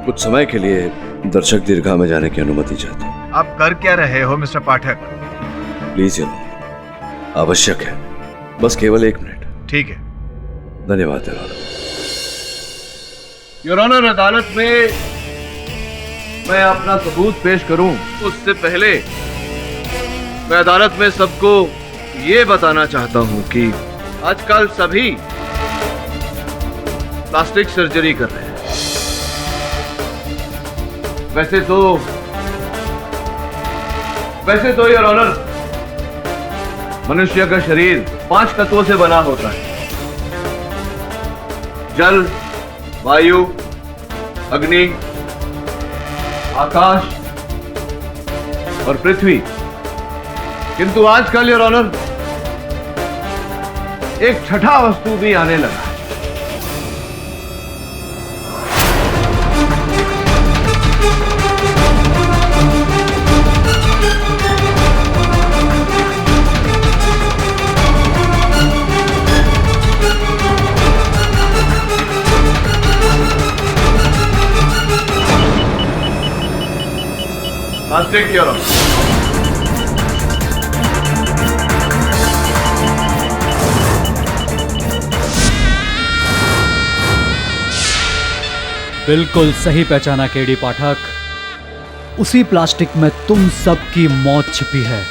कुछ समय के लिए दर्शक दीर्घा में जाने की अनुमति चाहता हूँ। आप कर क्या रहे हो mister Pathak? Please your honour, आवश्यक है, बस केवल 1 मिनट। ठीक है। धन्यवाद योर ऑनर। योर ऑनर, अदालत में मैं अपना सबूत पेश करूं उससे पहले मैं अदालत में सबको ये बताना चाहता हूं कि आजकल सभी प्लास्टिक सर्जरी कर रहे हैं। वैसे तो योर ऑनर, मनुष्य का शरीर 5 तत्वों से बना होता है: जल, वायु, अग्नि, आकाश और पृथ्वी। किंतु आजकल योर ऑनर एक छठा वस्तु भी आने लगा है। Plastic your honour. बिल्कुल सही पहचाना केडी पाठक। उसी प्लास्टिक में तुम सबकी मौत छिपी है।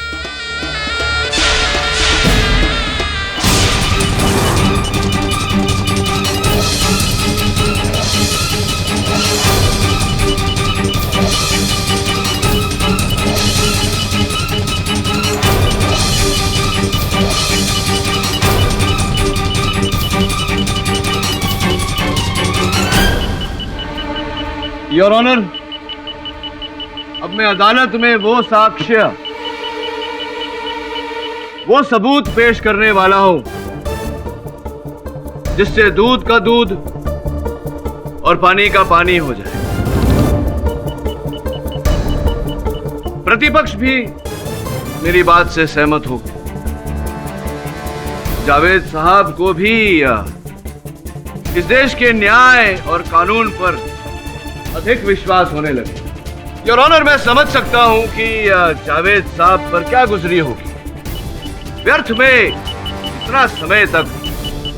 योर ऑनर, अब मैं अदालत में वो साक्ष्य, वो सबूत पेश करने वाला हूं जिससे दूध का दूध और पानी का पानी हो जाए। प्रतिपक्ष भी मेरी बात से सहमत हो। जावेद साहब को भी इस देश के न्याय और कानून पर अधिक विश्वास होने लगे। योर ऑनर, मैं समझ सकता हूं कि जावेद साहब पर क्या गुजरी होगी। व्यर्थ में इतना समय तक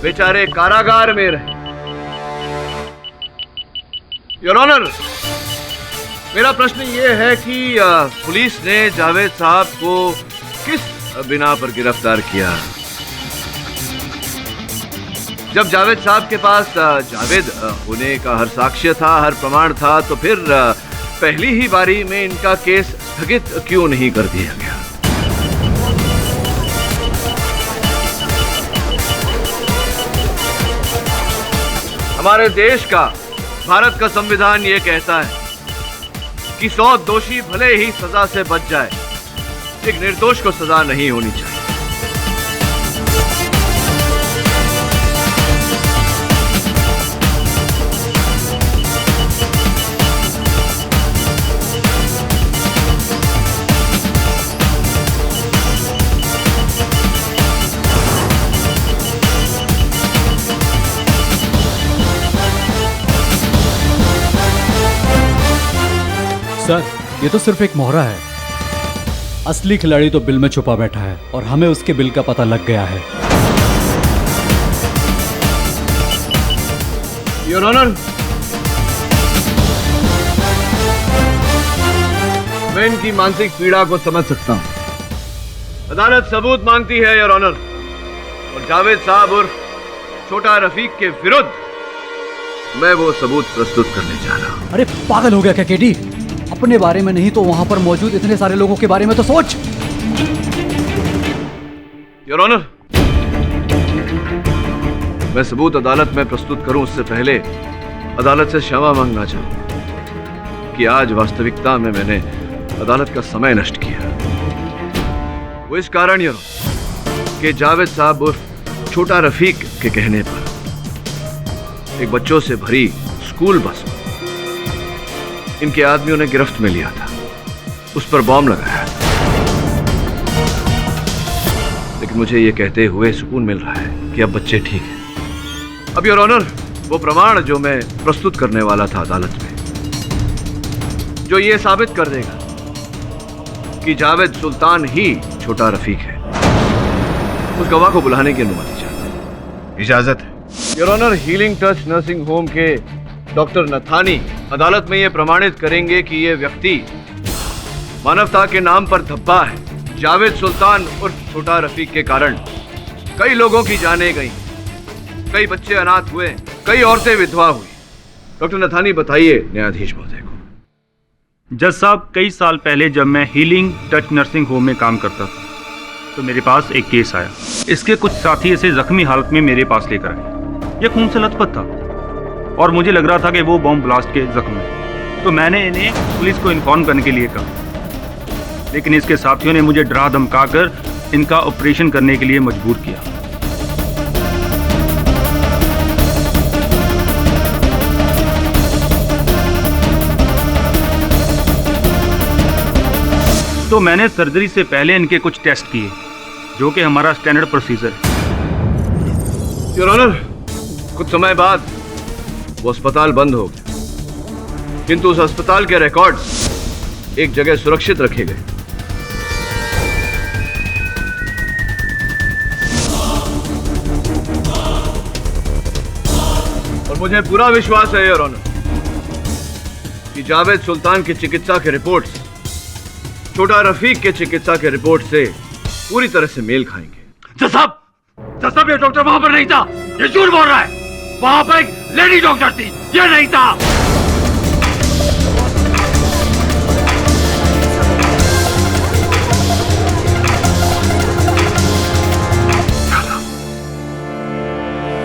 बेचारे कारागार में रहे। योर ऑनर, मेरा प्रश्न यह है कि पुलिस ने जावेद साहब को किस बिना पर गिरफ्तार किया? जब जावेद साहब के पास जावेद होने का हर साक्ष्य था, हर प्रमाण था, तो फिर पहली ही बारी में इनका केस स्थगित क्यों नहीं कर दिया गया? हमारे देश का, भारत का संविधान ये कहता है कि 100 दोषी भले ही सजा से बच जाए, एक निर्दोष को सजा नहीं होनी चाहिए। सर, ये तो सिर्फ एक मोहरा है। असली खिलाड़ी तो बिल में छुपा बैठा है और हमें उसके बिल का पता लग गया है। योर ऑनर, मैं इनकी मानसिक पीड़ा को समझ सकता हूं। अदालत सबूत मांगती है योर ऑनर, और जावेद साहब उर्फ छोटा रफीक के विरुद्ध मैं वो सबूत प्रस्तुत करने जा रहा हूं। अरे पागल हो गया क्या केडी? अपने बारे में नहीं तो वहां पर मौजूद इतने सारे लोगों के बारे में तो सोच। योर ऑनर, मैं सबूत अदालत में प्रस्तुत करूं उससे पहले अदालत से क्षमा मांगना चाहूं कि आज वास्तविकता में मैंने अदालत का समय नष्ट किया। वो इस कारण योर ऑनर कि जावेद साहब उर्फ छोटा रफीक के कहने पर एक बच्चों से भरी स्कूल बस इनके आदमियों ने गिरफ्त में लिया था, उस पर बॉम्ब लगाया। लेकिन मुझे यह कहते हुए सुकून मिल रहा है कि अब बच्चे ठीक हैं। अब योर ऑनर, वो प्रमाण जो मैं प्रस्तुत करने वाला था अदालत में, जो ये साबित कर देगा कि जावेद सुल्तान ही छोटा रफीक है, उस गवाह को बुलाने की अनुमति चाहता हूं। इजाजत है। Your honour, healing touch nursing home के डॉक्टर नथानी अदालत में यह प्रमाणित करेंगे कि यह व्यक्ति मानवता के नाम पर धब्बा है। जावेद सुल्तान उर्फ छोटा रफीक के कारण कई लोगों की जानें गई, कई बच्चे अनाथ हुए, कई औरतें विधवा हुई। डॉक्टर नथानी बताइए न्यायाधीश महोदय को। जज साहब, कई साल पहले जब मैं हीलिंग टच नर्सिंग होम में काम करता था तो मेरे पास एक केस आया। इसके कुछ साथी इसे जख्मी हालत में मेरे पास लेकर आए। यह खून से लथपथ था और मुझे लग रहा था कि वो बॉम्ब ब्लास्ट के जख्म है, तो मैंने इन्हें पुलिस को इन्फॉर्म करने के लिए कहा। लेकिन इसके साथियों ने मुझे डरा धमका कर इनका ऑपरेशन करने के लिए मजबूर किया। तो मैंने सर्जरी से पहले इनके कुछ टेस्ट किए, जो कि हमारा स्टैंडर्ड प्रोसीजर है। योर ऑनर, कुछ समय बाद वो अस्पताल बंद हो गया, किंतु उस अस्पताल के रिकॉर्ड्स एक जगह सुरक्षित रखे गए। और मुझे पूरा विश्वास है योर ऑनर कि जावेद सुल्तान की चिकित्सा के रिपोर्ट्स छोटा रफीक के चिकित्सा के रिपोर्ट से पूरी तरह से मेल खाएंगे। जब ये डॉक्टर वहां पर नहीं था, ये झूठ बोल रहा है। वहां पर एक लेडी डॉक्टर थी, ये नहीं था।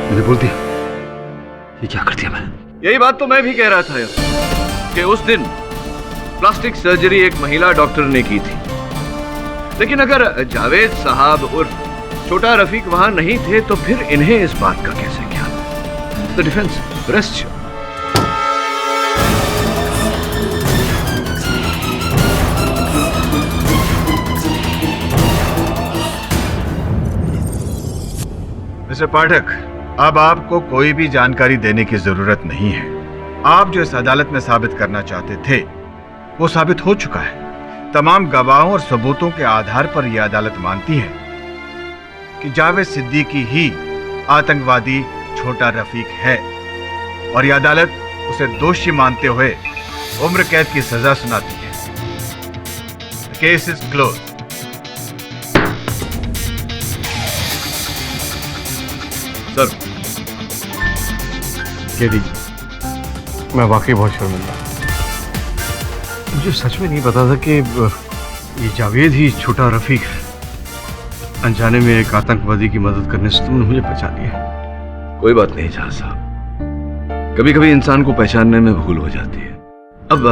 मैंने बोल दिया, ये क्या कर दिया मैंने? यही बात तो मैं भी कह रहा था यार, कि उस दिन प्लास्टिक सर्जरी एक महिला डॉक्टर ने की थी, लेकिन अगर जावेद साहब उर्फ छोटा रफीक वहां नहीं थे तो फिर इन्हें इस बात का कैसे ख्याल? The defence rest. मिस्टर पाठक, अब आपको कोई भी जानकारी देने की जरूरत नहीं है। आप जो इस अदालत में साबित करना चाहते थे वो साबित हो चुका है। तमाम गवाहों और सबूतों के आधार पर यह अदालत मानती है कि जावेद सिद्दीकी ही आतंकवादी छोटा रफीक है और यह अदालत उसे दोषी मानते हुए उम्र कैद की सजा सुनाती है। Case is close. Sir, KD, मैं वाकई बहुत शर्मिंदा। मुझे सच में नहीं पता था कि ये जावेद ही छोटा रफीक है। अनजाने में एक आतंकवादी की मदद करने से तुमने मुझे पहचान लिया। कोई बात नहीं जहां साहब, कभी कभी इंसान को पहचानने में भूल हो जाती है। अब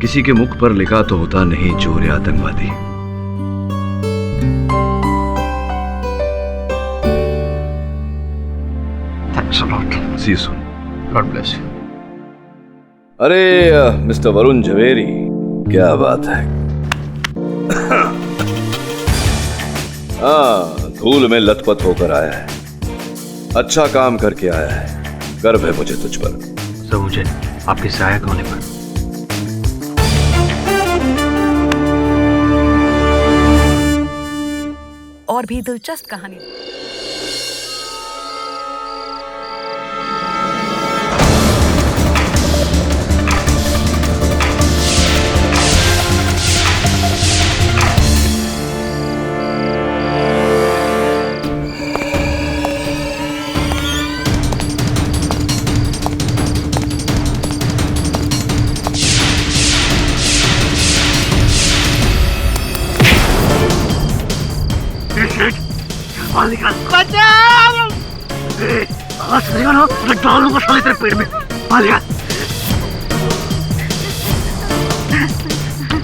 किसी के मुख पर लिखा तो होता नहीं चोर या आतंकवादी। Thanks a lot. See you soon. God bless you. अरे मिस्टर वरुण झवेरी, क्या बात है। हाँ, धूल में लथपथ होकर आया है। अच्छा काम करके आया है। गर्व है मुझे तुझ पर। सर, मुझे आपके सहायक होने पर। और भी दिलचस्प कहानी। बचाओ! आवाज करेगा ना, मैं डालूंगा साले तेरे पेट में। मालिका,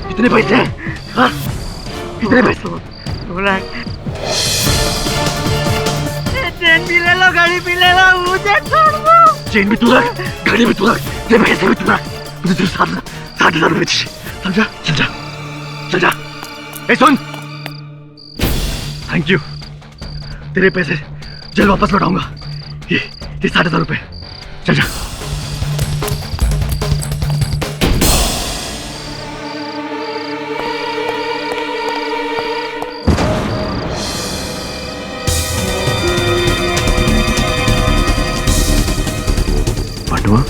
कितने पैसे हैं? हाँ? कितने पैसे? 2 लाख। चेन भी ले लो, गाड़ी भी ले लो, मुझे छोड़ दो। चेन भी 2 लाख, गाड़ी भी 2 लाख, ये पैसे भी 2 लाख। मुझे तुझे 60,000 रुपए चाहिए। समझा? चल जा, चल जा। ए सुन, थैंक यू। तेरे पैसे जल्द वापस लौटाऊंगा। ये 60,000 रुपए। चल जा। पांडवा,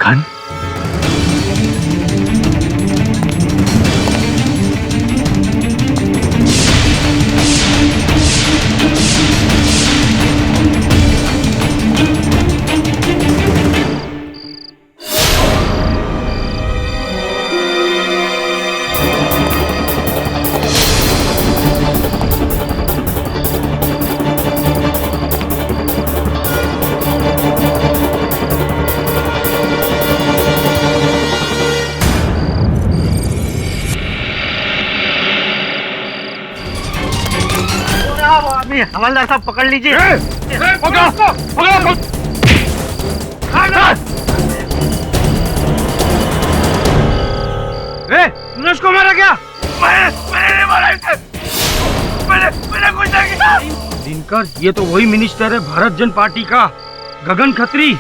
खान, हवलदार साहब पकड़ लीजिए। तूने उसको मारा क्या? मैंने मारा इसे। मैंने कुछ नहीं किया। दिनकर, ये तो वही मिनिस्टर है भारत जन पार्टी का, गगन खत्री।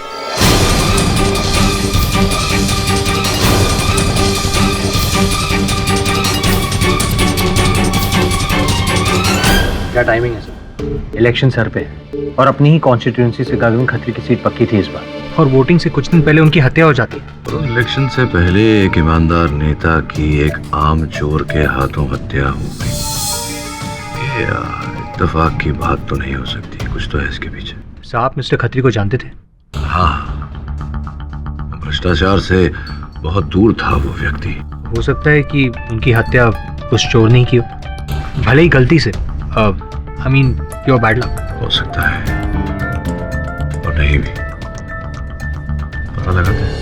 टाइमिंग है सर। इलेक्शन सर पे है और अपनी ही कॉन्स्टिट्यूएंसी से गगन खत्री की सीट पक्की थी इस बार, और वोटिंग से कुछ दिन पहले उनकी हत्या हो जाती है। तो इलेक्शन से पहले एक ईमानदार नेता की एक आम चोर के हाथों हत्या हो गई। ये इत्तेफाक की बात तो नहीं हो सकती, कुछ तो है इसके पीछे। साहब मिस्टर खत्री को जानते थे? हाँ, भ्रष्टाचार से बहुत दूर था वो व्यक्ति। हो सकता है कि उनकी हत्या उस चोर ने की हो, भले ही गलती से। I mean pure bad luck. हो सकता है और नहीं भी। पता लगाते हैं।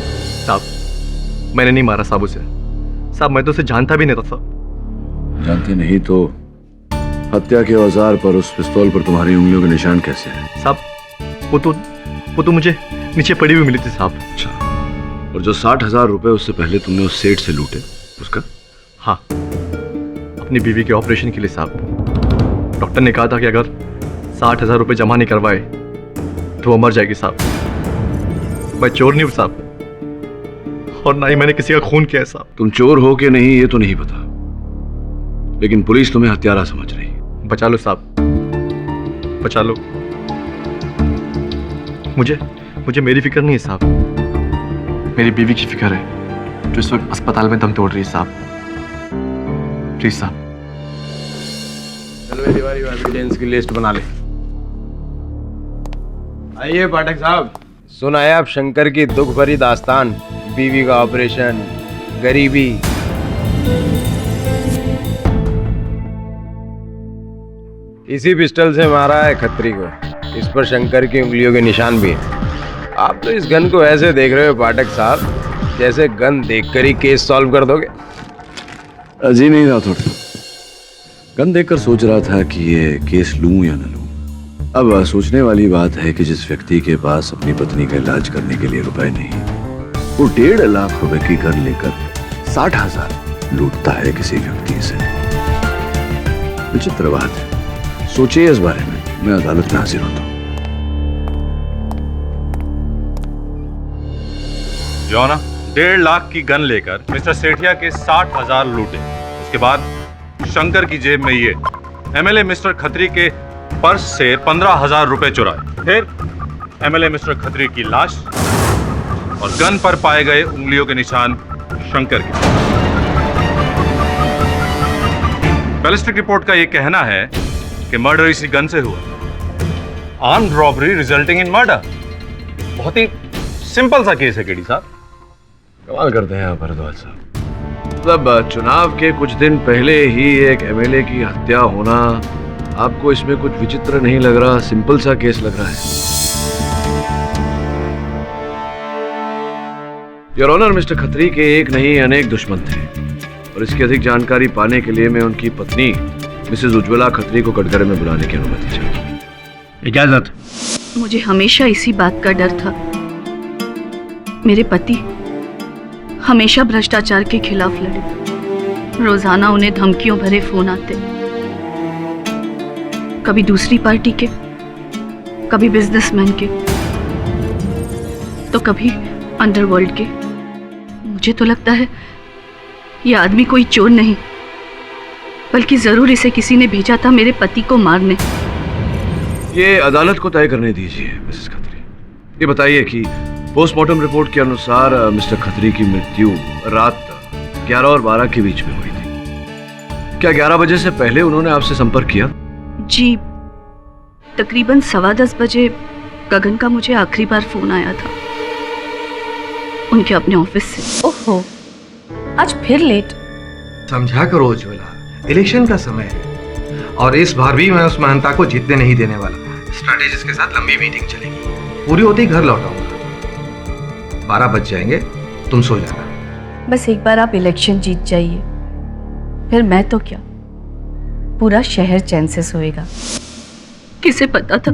साहब मैंने नहीं मारा साहब उसे। साहब मैं तो उसे जानता भी नहीं था साहब। जानते नहीं तो हत्या के औजार पर, उस पिस्तौल पर तुम्हारी उंगलियों के निशान कैसे हैं? साहब वो तो मुझे नीचे पड़ी हुई मिली थी साहब। अच्छा, और जो 60,000 रुपए उससे पहले तुमने उस सेठ से लूटे उसका? हाँ, अपनी बीवी के ऑपरेशन के लिए साहब। डॉक्टर ने कहा था कि अगर 60,000 रुपए जमा नहीं करवाए तो वो मर जाएगी साहब। मैं चोर नहीं हूँ साहब, और ना ही मैंने किसी का खून किया है साहब। तुम चोर हो कि नहीं ये तो नहीं पता, लेकिन पुलिस तुम्हें हत्यारा समझ रही है। बचा लो साहब, बचा लो मुझे मेरी फिक्र नहीं है साहब, मेरी बीवी की फिक्र है जो इस वक्त अस्पताल में दम तोड़ रही है साहब। प्लीज साहब। एविडेंस की लिस्ट बना ले। आइए पाठक साहब, सुना है आप शंकर की दुख भरी दास्तान, बीवी का ऑपरेशन, गरीबी। इसी पिस्टल से मारा है खत्री को, इस पर शंकर की उंगलियों के निशान भी हैं। आप तो इस गन को ऐसे देख रहे हो पाठक साहब जैसे गन देखकर ही केस सॉल्व कर दोगे। अजी नहीं रहा थोड़ा, गन देखकर सोच रहा था कि ये केस लूं या न लूं। अब सोचने वाली बात है कि जिस व्यक्ति के पास अपनी पत्नी का इलाज करने के लिए रुपए नहीं, वो 1.5 लाख रुपए की गन लेकर 60,000 लूटता है किसी व्यक्ति से। विचित्र बात है, सोचिए इस बारे में। मैं अदालत में हाजिर होता हूँ। जो ना 1.5 लाख की गन लेकर मिस्टर सेठिया के 60,000 लूटे। उसके बाद शंकर की जेब में ये एमएलए मिस्टर खत्री के पर्स से 15,000 रुपए चुराए। फिर एमएलए मिस्टर खत्री की लाश और गन पर पाए गए उंगलियों के निशान शंकर के। बैलिस्टिक रिपोर्ट का ये कहना है कि मर्डर इसी गन से हुआ। Armed robbery resulting in murder. बहुत ही सिंपल सा केस है केडी साहब। कमाल करते हैं आप भारद्वाज साहब। मतलब चुनाव के कुछ दिन पहले ही एक एमएलए की हत्या होना आपको इसमें कुछ विचित्र नहीं लग रहा? सिंपल सा केस लग रहा है। योर ऑनर, मिस्टर खत्री के एक नहीं अनेक दुश्मन थे, और इसकी अधिक जानकारी पाने के लिए मैं उनकी पत्नी मिसेज उज्ज्वला खत्री को कटघरे में बुलाने की अनुमति चाहूंगा। इजाजत। मुझे हमेशा इसी बात का डर था। मेरे पति हमेशा भ्रष्टाचार के खिलाफ लड़े। रोजाना उन्हें धमकियों भरे फोन आते, कभी दूसरी पार्टी के, कभी बिजनेसमैन के, तो कभी अंडरवर्ल्ड के। मुझे तो लगता है यह आदमी कोई चोर नहीं, बल्कि जरूर इसे किसी ने भेजा था मेरे पति को मारने। ये अदालत को तय करने दीजिए मिसेस खत्री। ये बताइए कि पोस्टमार्टम रिपोर्ट के अनुसार मिस्टर खत्री की मृत्यु रात 11 और 12 के बीच में हुई थी। क्या 11 बजे से पहले उन्होंने आपसे संपर्क किया? जी, तकरीबन 10:15 बजे गगन का मुझे आखिरी बार फोन आया था उनके अपने ऑफिस से। ओहो, आज फिर लेट। समझा करो उज्ज्वला, इलेक्शन का समय है और इस बार भी मैं उस महानता को जीतने नहीं देने वाला। स्ट्रैटेजिस्ट के साथ लंबी मीटिंग चलेगी, पूरी होते ही घर लौटाऊंगा। 12 बज जाएंगे, तुम सो जाना। बस एक बार आप इलेक्शन जीत जाइए, फिर मैं तो क्या, पूरा शहर चैन से सोएगा। किसे पता था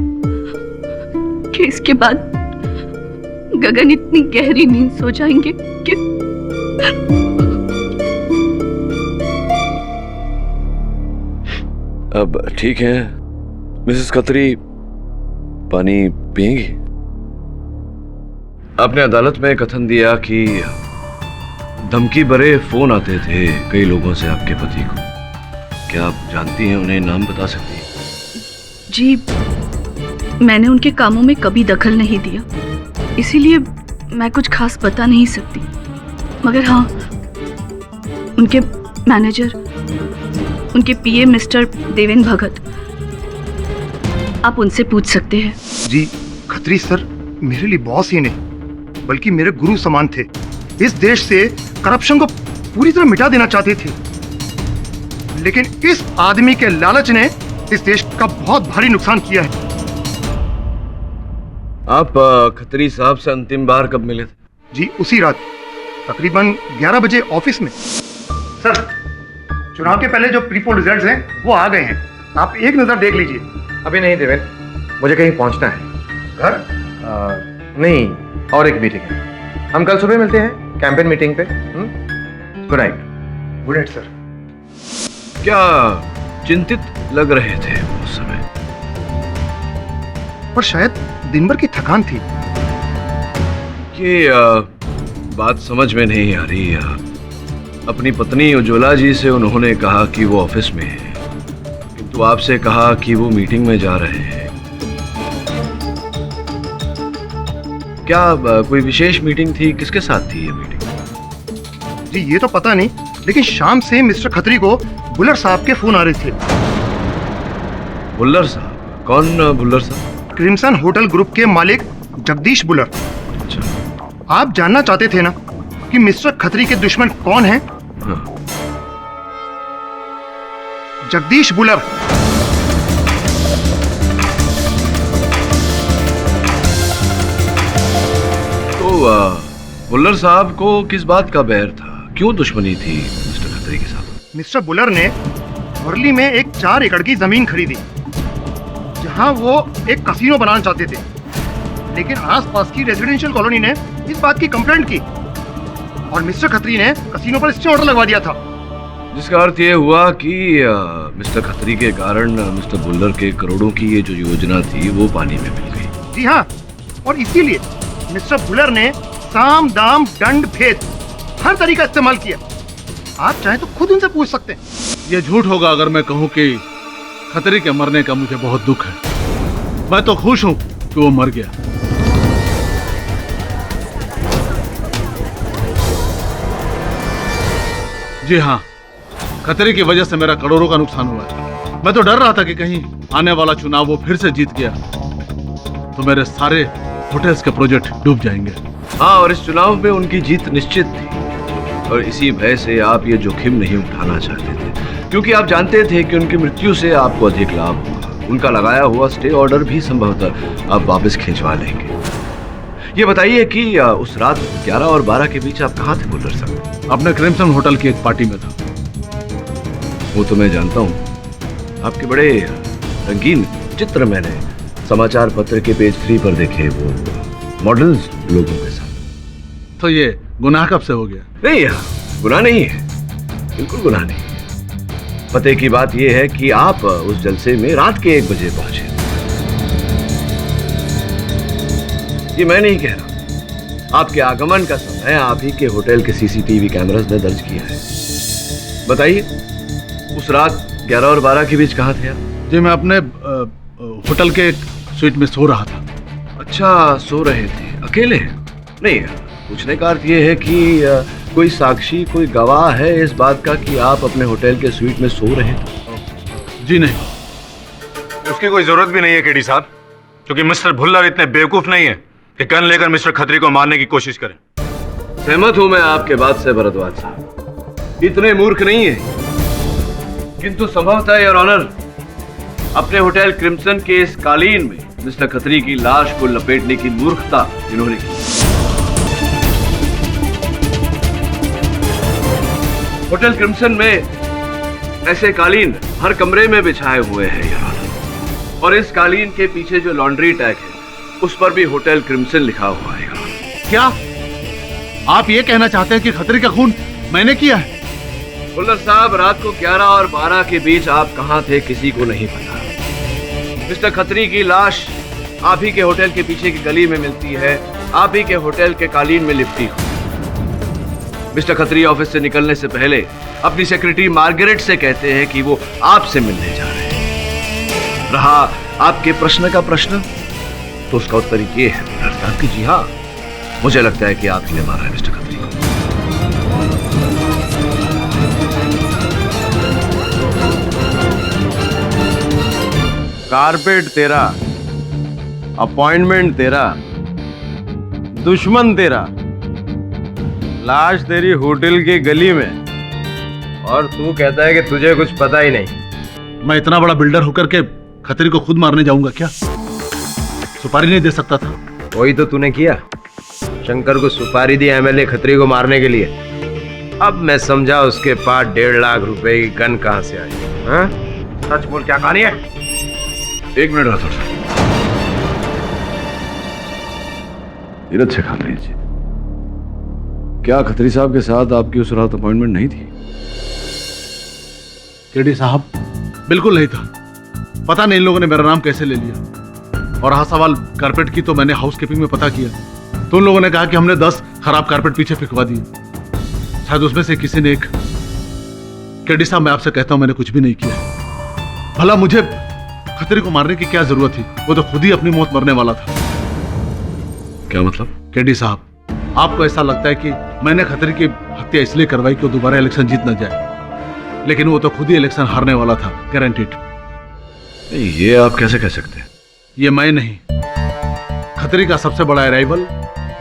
कि इसके बाद गगन इतनी गहरी नींद सो जाएंगे कि अब ठीक है मिसेस खत्री, पानी पिएंगी? आपने अदालत में कथन दिया कि धमकी भरे फोन आते थे कई लोगों से आपके पति को। क्या आप जानती हैं उन्हें? नाम बता सकती हैं? जी, मैंने उनके कामों में कभी दखल नहीं दिया, इसीलिए मैं कुछ खास बता नहीं सकती। मगर हाँ, उनके मैनेजर, उनके पीए मिस्टर देवेंद्र भगत, आप उनसे पूछ सकते हैं। जी, खत्री सर मेरे लिए बॉस ही नहीं बल्कि मेरे गुरु समान थे। इस देश से करप्शन को पूरी तरह मिटा देना चाहते थे, लेकिन इस आदमी के लालच ने इस देश का बहुत भारी नुकसान किया है। आप खत्री साहब से अंतिम बार कब मिले थे? जी, उसी रात तकरीबन 11 बजे ऑफिस में। सर, चुनाव के पहले जो प्री पोल रिजल्ट्स हैं वो आ गए हैं, आप एक नजर देख लीजिए। अभी नहीं देवेन, मुझे कहीं पहुंचना है। घर? नहीं, और एक मीटिंग है। हम कल सुबह मिलते हैं कैंपेन मीटिंग पे। Good night. Good night sir. क्या चिंतित लग रहे थे उस समय? पर शायद दिन भर की थकान थी। ये बात समझ में नहीं आ रही। अपनी पत्नी उज्ज्वला जी से उन्होंने कहा कि वो ऑफिस में है, किंतु आपसे कहा कि वो मीटिंग में जा रहे हैं। क्या कोई विशेष मीटिंग थी? किसके साथ थी ये मीटिंग? जी, ये तो पता नहीं, लेकिन शाम से मिस्टर खत्री को बुल्लर साहब के फोन आ रहे थे। बुल्लर साहब? कौन बुल्लर साहब? क्रिम्सन होटल ग्रुप के मालिक जगदीश बुल्लर। अच्छा। आप जानना चाहते थे ना कि मिस्टर खत्री के दुश्मन कौन हैं? हाँ। जगदीश बुल्लर। बुल्लर साहब को किस बात का बैर था? क्यों दुश्मनी थी मिस्टर खत्री के साथ? मिस्टर बुल्लर ने वर्ली में एक 4 एकड़ की जमीन खरीदी, जहां वो एक कसीनो बनाना चाहते थे, लेकिन आसपास की रेजिडेंशियल कॉलोनी ने इस बात की कंप्लेंट की और मिस्टर खत्री ने कसीनो पर स्टे ऑर्डर लगवा दिया था। जिसका अर्थ ये हुआ कि मिस्टर खत्री के कारण मिस्टर बुल्लर के करोड़ों की ये जो योजना थी वो पानी में मिल गई। जी हाँ, और इसीलिए मिस्टर बुल्लर ने साम दाम दंड भेद हर तरीका इस्तेमाल किया। आप चाहे तो खुद उनसे पूछ सकते हैं। ये झूठ होगा अगर मैं कहूं कि खत्री के मरने का मुझे बहुत दुख है। मैं तो खुश हूं कि वो मर गया। जी हाँ, खतरे की वजह से मेरा करोड़ों का नुकसान हुआ है। मैं तो डर रहा था कि कहीं आने वाला चुनाव वो फिर से जीत गया तो मेरे सारे होटल्स के प्रोजेक्ट डूब जाएंगे। हाँ, और इस चुनाव में उनकी जीत निश्चित थी और इसी भय से आप ये जोखिम नहीं उठाना चाहते थे, क्योंकि आप जानते थे कि उनकी मृत्यु से आपको अधिक लाभ होगा। उनका लगाया हुआ स्टे ऑर्डर भी संभवतः आप वापस खिंचवा लेंगे। ये बताइए कि उस रात 11 और 12 के बीच आप कहाँ थे बुल्लर साहब? अपने क्रिम्सन होटल की एक पार्टी में था। वो तो मैं जानता हूँ। आपके बड़े रंगीन चित्र मैंने समाचार पत्र के पेज 3 पर देखे, वो मॉडल्स लोगों के साथ। तो ये गुनाह कब से हो गया? नहीं, गुनाह नहीं है, बिल्कुल गुनाह नहीं है। पते की बात यह है कि आप उस जलसे में रात के 1 बजे पहुंचे। ये मैं नहीं कह रहा, आपके आगमन का समय आप ही के होटल के सीसीटीवी कैमरास ने दर्ज किया है। बताइए, उस रात 11 और 12 के बीच कहाँ थे आप? जी, मैं अपने होटल के स्वीट में सो रहा था। अच्छा, सो रहे थे अकेले? नहीं, पूछने का अर्थ ये है कि कोई साक्षी, कोई गवाह है इस बात का कि आप अपने होटल के स्वीट में सो रहे थे? जी नहीं। उसकी कोई जरूरत भी नहीं है केडी साहब, क्योंकि मिस्टर भुल्लर इतने बेवकूफ नहीं है कि गन लेकर मिस्टर खत्री को मारने की कोशिश करें। सहमत हूं मैं आपके बात से भरद्वाज साहब, इतने मूर्ख नहीं है, किंतु संभवतः योर ऑनर अपने होटल क्रिम्सन के इस कालीन में मिस्टर खत्री की लाश को लपेटने की मूर्खता इन्होंने की। होटल क्रिम्सन में ऐसे कालीन हर कमरे में बिछाए हुए हैं योर ऑनर, और इस कालीन के पीछे जो लॉन्ड्री टैग है उस पर भी होटल क्रिम्सन लिखा हुआ है। क्या आप ये कहना चाहते हैं कि खत्री का खून मैंने किया है? बुल्लर साहब, रात को 11 और 12 के बीच आप कहां थे किसी को नहीं पता। मिस्टर खत्री की लाश आप ही के होटल के पीछे की गली में मिलती है, आप ही के होटल के कालीन में लिपटी हुई। मिस्टर खत्री ऑफिस से निकलने से पहले अपनी सेक्रेटरी मार्गरेट से कहते हैं कि वो आपसे मिलने जा रहे हैं। रहा आपके प्रश्न का प्रश्न, तो उसका उत्तर ये है कि जी हाँ, मुझे लगता है कि आप ही ने मारा है मिस्टर खत्री को। कारपेट तेरा, अपॉइंटमेंट तेरा, दुश्मन तेरा, लाश तेरी होटल की गली में, और तू कहता है कि तुझे कुछ पता ही नहीं। मैं इतना बड़ा बिल्डर होकर के खत्री को खुद मारने जाऊंगा क्या? सुपारी नहीं दे सकता था? वही तो तूने किया, शंकर को सुपारी दी एमएलए खत्री को मारने के लिए। अब मैं समझा उसके पास 1.5 लाख रुपए की गन कहां से आई। हाँ? सच बोल, क्या कहानी है? 1 मिनट राठौर साहब, धीरज से काम लीजिए। क्या खत्री साहब के साथ आपकी उस रात अपॉइंटमेंट नहीं थी? केडी साहब, बिल्कुल नहीं था। पता नहीं इन लोगों ने मेरा नाम कैसे ले लिया। और हाँ, सवाल कारपेट की, तो मैंने हाउस कीपिंग में पता किया, तो उन लोगों ने कहा कि हमने 10 खराब कारपेट पीछे फेंकवा दिए। शायद उसमें से किसी ने एक। केडी साहब, मैं आपसे कहता हूं, मैंने कुछ भी नहीं किया। भला मुझे खतरे को मारने की क्या जरूरत थी? वो तो खुद ही अपनी मौत मरने वाला था। क्या मतलब? केडी साहब, आपको ऐसा लगता है कि मैंने खतरे की हत्या इसलिए करवाई कि वो दोबारा इलेक्शन जीत न जाए, लेकिन वो तो खुद ही इलेक्शन हारने वाला था, गारंटीड। ये आप कैसे कह सकते हैं? ये मैं नहीं, खतरे का सबसे बड़ा अराइवल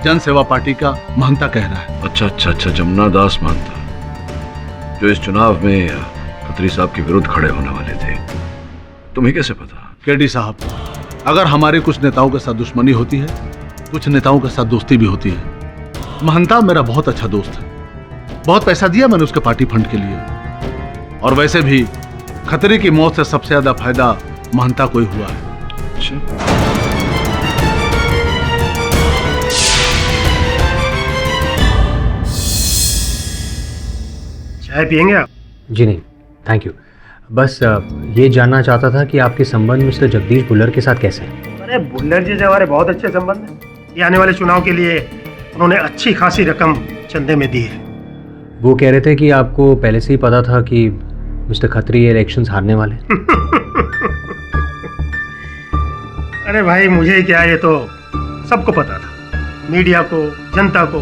जन सेवा पार्टी का महंता कह रहा है। अच्छा, जमुना दास महंता, जो इस चुनाव में खत्री साहब के विरुद्ध खड़े होने वाले थे। तुम्हें कैसे पता? केडी साहब, अगर हमारे कुछ नेताओं के साथ दुश्मनी होती है, कुछ नेताओं के साथ दोस्ती भी होती है। महंता मेरा बहुत अच्छा दोस्त है, बहुत पैसा दिया मैंने उसके पार्टी फंड के लिए। और वैसे भी खतरे की मौत से सबसे ज्यादा फायदा महंता को ही हुआ है। चाय पियेंगे आप? जी नहीं, थैंक यू। बस ये जानना चाहता था कि आपके संबंध मिस्टर जगदीश भुल्लर के साथ कैसे हैं? अरे भुल्लर जी से हमारे बहुत अच्छे संबंध हैं। ये आने वाले चुनाव के लिए उन्होंने अच्छी खासी रकम चंदे में दी है। वो कह रहे थे कि आपको पहले से ही पता था कि मिस्टर खत्री ये इलेक्शंस हारने वाले। अरे भाई, मुझे क्या, ये तो सबको पता था, मीडिया को, जनता को।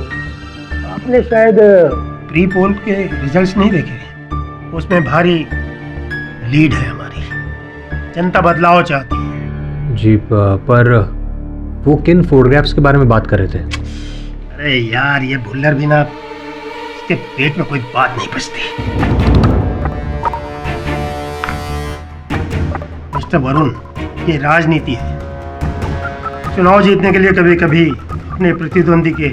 आपने शायद प्री पोल के रिजल्ट्स नहीं देखे, उसमें भारी लीड है हमारी। जनता बदलाव चाहती है। जी, पर वो किन फोटोग्राफ्स के बारे में बात कर रहे थे? अरे यार, ये भुल्लर भी ना, इसके पेट में कोई बात नहीं बचती। मिस्टर वरुण, ये राजनीति है। चुनाव जीतने के लिए कभी कभी अपने प्रतिद्वंदी के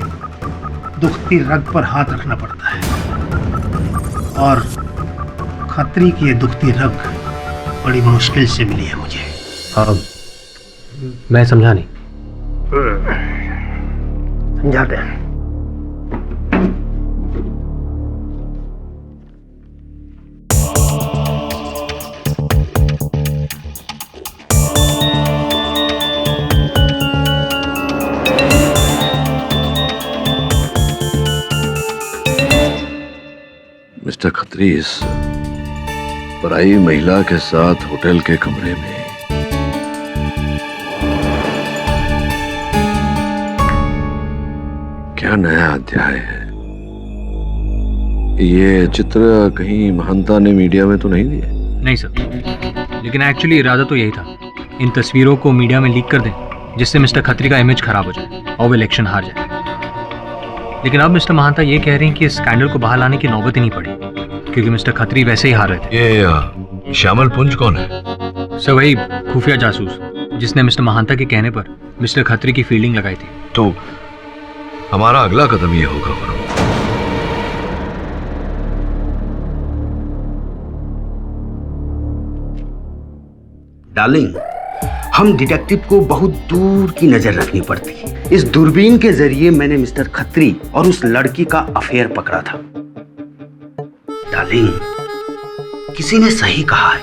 दुखती रग पर हाथ रखना पड़ता है, और खतरी की ये दुखती रग बड़ी मुश्किल से मिली है मुझे। मैं समझा नहीं। समझाते हैं। मिस्टर खत्री इस पराई महिला के साथ होटल के कमरे में क्या नया अध्याय है? ये चित्र कहीं महंता ने मीडिया में तो नहीं दिए? नहीं सर, लेकिन एक्चुअली इरादा तो यही था, इन तस्वीरों को मीडिया में लीक कर दें, जिससे मिस्टर खत्री का इमेज खराब हो जाए और वो इलेक्शन हार जाए। लेकिन अब मिस्टर महंता ये कह रहे हैं कि इस स्कैंडल को बाहर लाने की नौबत ही नहीं पड़ी, क्योंकि मिस्टर खत्री वैसे ही हार रहे थे। ये श्यामल पुंज कौन है? सर, वही खुफिया जासूस जिसने मिस्टर महंता के कहने पर मिस्टर खत्री की फील्डिंग लगाई थी। तो हमारा अगला कदम ये होगा वरुण। डार्लिंग, हम डिटेक्टिव को बहुत दूर की नजर रखनी पड़ती है। इस दूरबीन के जरिए मैंने मिस्टर खत्री और उस लड़की का अफेयर पकड़ा था। डार्लिंग, किसी ने सही कहा है,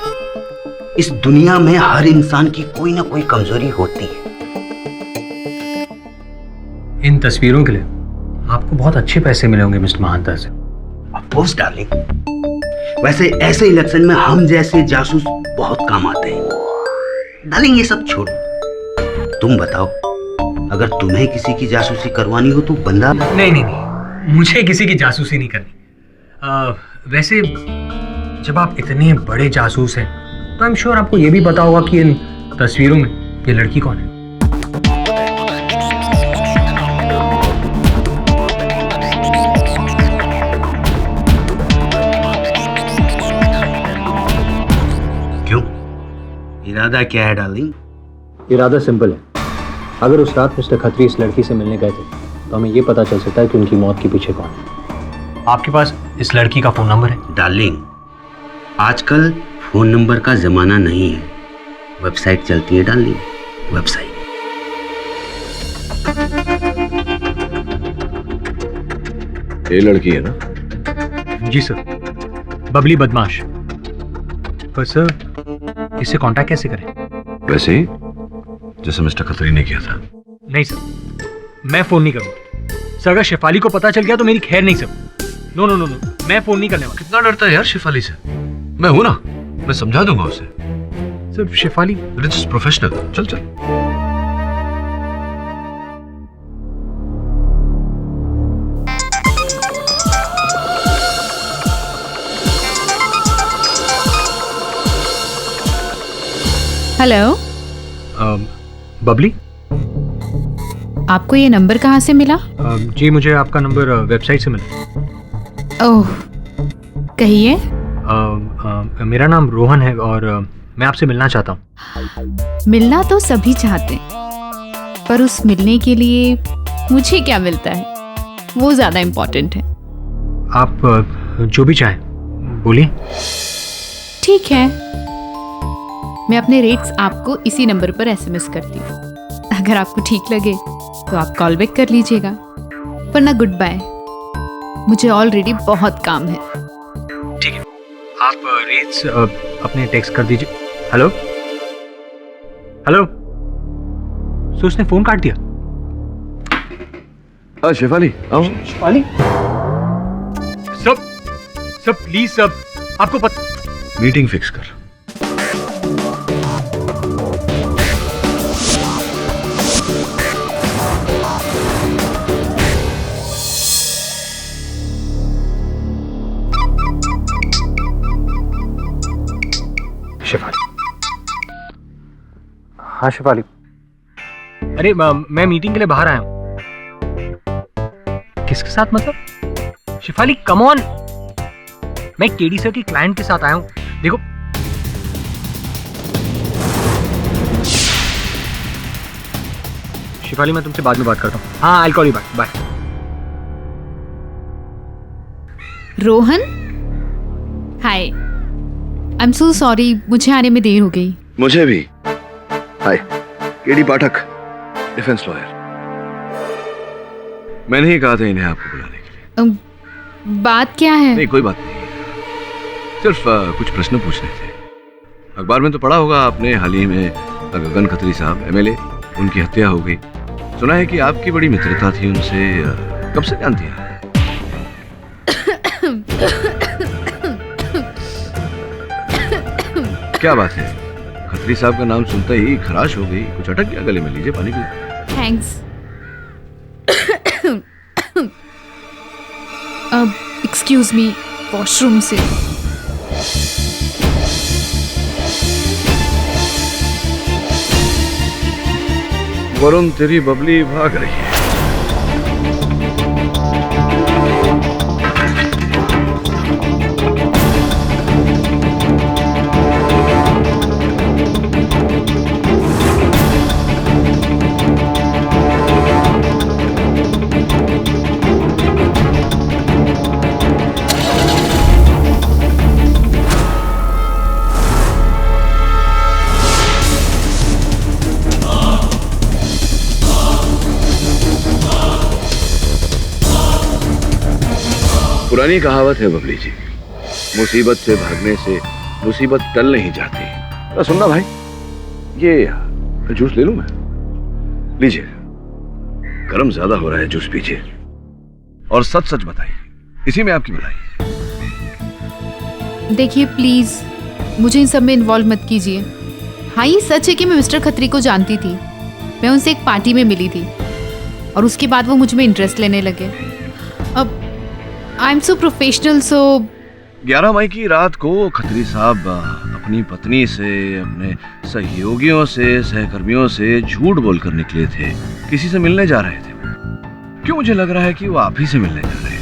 इस दुनिया में हर इंसान की कोई ना कोई कमजोरी होती है। इन तस्वीरों के लिए आपको बहुत अच्छे पैसे मिले होंगे मिस्टर महंता से। ऑफ कोर्स डार्लिंग, वैसे ऐसे इलेक्शन में हम जैसे जासूस बहुत काम आते हैं। डार्लिंग ये सब छोड़, तुम बताओ, अगर तुम्हें किसी की जासूसी करवानी हो तो बंदा। नहीं, मुझे किसी की जासूसी नहीं करनी। वैसे जब आप इतने बड़े जासूस हैं तो आई एम श्योर आपको ये भी पता होगा कि इन तस्वीरों में ये लड़की कौन है। क्यों? इरादा क्या है डार्लिंग? इरादा सिंपल है। अगर उस रात मिस्टर खत्री इस लड़की से मिलने गए थे तो हमें ये पता चल सकता है कि उनकी मौत के पीछे कौन है। आपके पास इस लड़की का फोन नंबर है? डार्लिंग, आजकल फोन नंबर का जमाना नहीं है, वेबसाइट चलती है डार्लिंग, वेबसाइट। ये लड़की है ना? जी सर, बबली बदमाश। पर सर इससे कांटेक्ट कैसे करें? वैसे ही जैसे मिस्टर खत्री ने किया था। नहीं सर, मैं फोन नहीं करूंगा। सर अगर शेफाली को पता चल गया तो मेरी खैर नहीं सर। नो, मैं फोन नहीं करने वाला। कितना डरता है यार शेफाली से? मैं हूं ना, मैं समझा दूंगा उसे। Sir Shefali it's professional. चल हेलो। बबली, आपको ये नंबर कहाँ से मिला? जी मुझे आपका नंबर वेबसाइट से मिला। ओह, कहिए। मेरा नाम रोहन है और मैं आपसे मिलना चाहता हूँ। मिलना तो सभी चाहते हैं, पर उस मिलने के लिए मुझे क्या मिलता है वो ज्यादा इम्पोर्टेंट है। आप जो भी चाहें बोलिए। ठीक है, मैं अपने रेट्स आपको इसी नंबर पर एसएमएस करती हूँ। अगर आपको ठीक लगे तो आप कॉल बैक कर लीजिएगा, वरना गुड बाय, मुझे ऑलरेडी बहुत काम है। ठीक है, आप रेट्स अपने टेक्स्ट कर दीजिए। हेलो, सो उसने फोन काट दिया। शेफाली आओ। शेफाली सब प्लीज सब, आपको पता। मीटिंग फिक्स कर। शेफाली। हाँ शेफाली, अरे मैं मीटिंग के लिए बाहर आया हूँ। किसके साथ मतलब? शेफाली कम ऑन, मैं केडी सर की क्लाइंट के साथ आया हूँ। देखो शेफाली, मैं तुमसे बाद में बात करता हूँ। हाँ, I call you back, bye. Rohan, hi, I am so sorry, मुझे आने में देर हो गई। मुझे भी। Hi, KD Pathak, defence lawyer. मैंने ही कहा था इन्हें आपको बुलाने के लिए। बात क्या है? नहीं कोई बात नहीं, सिर्फ कुछ प्रश्न पूछने थे। अखबार में तो पढ़ा होगा आपने, हाल ही में गगन खत्री साहब एमएलए, उनकी हत्या हो गई। सुना है कि आपकी बड़ी मित्रता थी उनसे, कब से जानती हैं? क्या बात है, खत्री साहब का नाम सुनते ही खराश हो गई, कुछ अटक गया गले में? लीजिए पानी पीजिए। थैंक्स। एक्सक्यूज मी, वॉशरूम से। वरुण, तेरी बबली भाग रही है। पुरानी कहावत है बबली जी, मुसीबत से भागने से मुसीबत टल नहीं जाती। सुनना भाई, ये जूस ले लूं मैं? लीजिए, गर्म ज्यादा हो रहा है, जूस पीजिए और सच सच बताइए, इसी में आपकी भलाई। देखिए प्लीज, मुझे इन सब में इन्वॉल्व मत कीजिए। हाँ, ये सच है कि मैं मिस्टर खत्री को जानती थी। मैं उनसे एक पार्टी में मिली थी और उसके बाद वो मुझ में इंटरेस्ट लेने लगे। अब आई एम सो प्रोफेशनल, सो 11 मई की रात को खत्री साहब अपनी पत्नी से, अपने सहयोगियों से, सहकर्मियों से झूठ बोलकर निकले थे। किसी से मिलने जा रहे थे। क्यों मुझे लग रहा है कि वो आप ही से मिलने जा रहे हैं।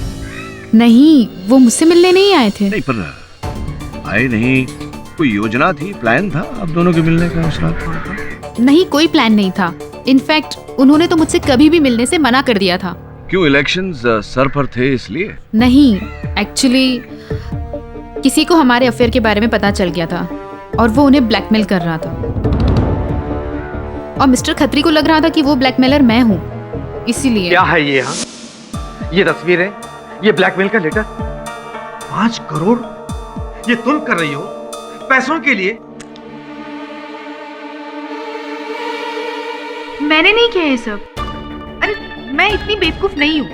नहीं, वो मुझसे मिलने नहीं आए थे। नहीं, पर आए नहीं। कोई योजना थी, प्लान था आप दोनों के मिलने का उस रात को? नहीं, कोई प्लान नहीं था। इनफैक्ट उन्होंने तो मुझसे कभी भी मिलने से मना कर दिया था। क्यों, इलेक्शंस सर पर थे इसलिए? नहीं, एक्चुअली किसी को हमारे अफेयर के बारे में पता चल गया था और वो उन्हें ब्लैकमेल कर रहा था। और मिस्टर खत्री को लग रहा था कि वो ब्लैकमेलर मैं हूँ, इसीलिए। क्या है ये? यहाँ ये तस्वीरें, ये ब्लैकमेल का लेटर, 5 करोड़ ये तुम कर रही हो पैसों के लिए? मैंने नहीं किया ये सब। अरे मैं इतनी बेवकूफ नहीं हूँ।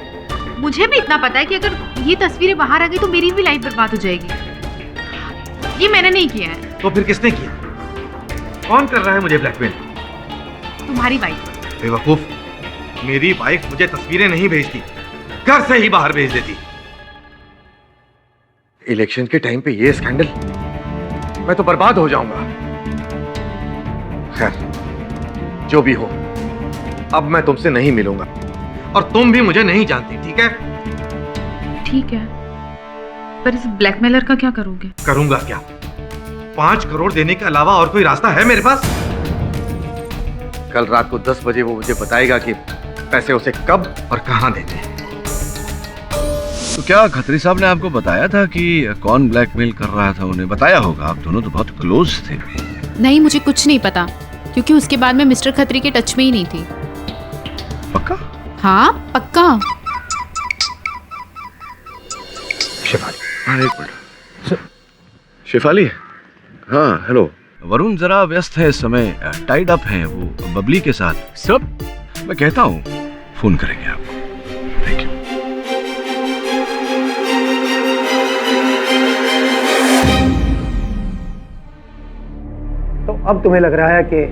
मुझे भी इतना पता है कि अगर ये तस्वीरें बाहर आ गई तो मेरी भी लाइफ बर्बाद हो जाएगी। ये मैंने नहीं किया है। तो फिर किसने किया? कौन कर रहा है मुझे ब्लैकमेल? तुम्हारी वाइफ। बेवकूफ, मेरी वाइफ मुझे तस्वीरें नहीं भेजती, घर से ही बाहर भेज देती। इलेक्शन के टाइम पे ये स्कैंडल, मैं तो बर्बाद हो जाऊंगा। खैर, जो भी हो, अब मैं तुमसे नहीं मिलूंगा और तुम भी मुझे नहीं जानती, ठीक है? ठीक है, पर इस ब्लैकमेलर का क्या करोगे? करूंगा क्या? 5 करोड़ देने के अलावा और कोई रास्ता है मेरे पास? कल रात को 10 बजे वो मुझे बताएगा कि पैसे उसे कब और कहां देने हैं। तो क्या खत्री साहब ने आपको बताया था कि कौन ब्लैकमेल कर रहा था? उन्हें बताया होगा, आप दोनों तो बहुत क्लोज थे। नहीं, मुझे कुछ नहीं पता, क्योंकि उसके बाद मैं मिस्टर खत्री के टच में ही नहीं थी। पक्का? हाँ, पक्का। शेफाली, हाँ, एक मिनट। शेफाली, हाँ, हेलो। वरुण जरा व्यस्त है इस समय, टाइड अप है वो बबली के साथ। सब मैं कहता हूँ फोन करेंगे आपको। Thank you. तो अब तुम्हें लग रहा है कि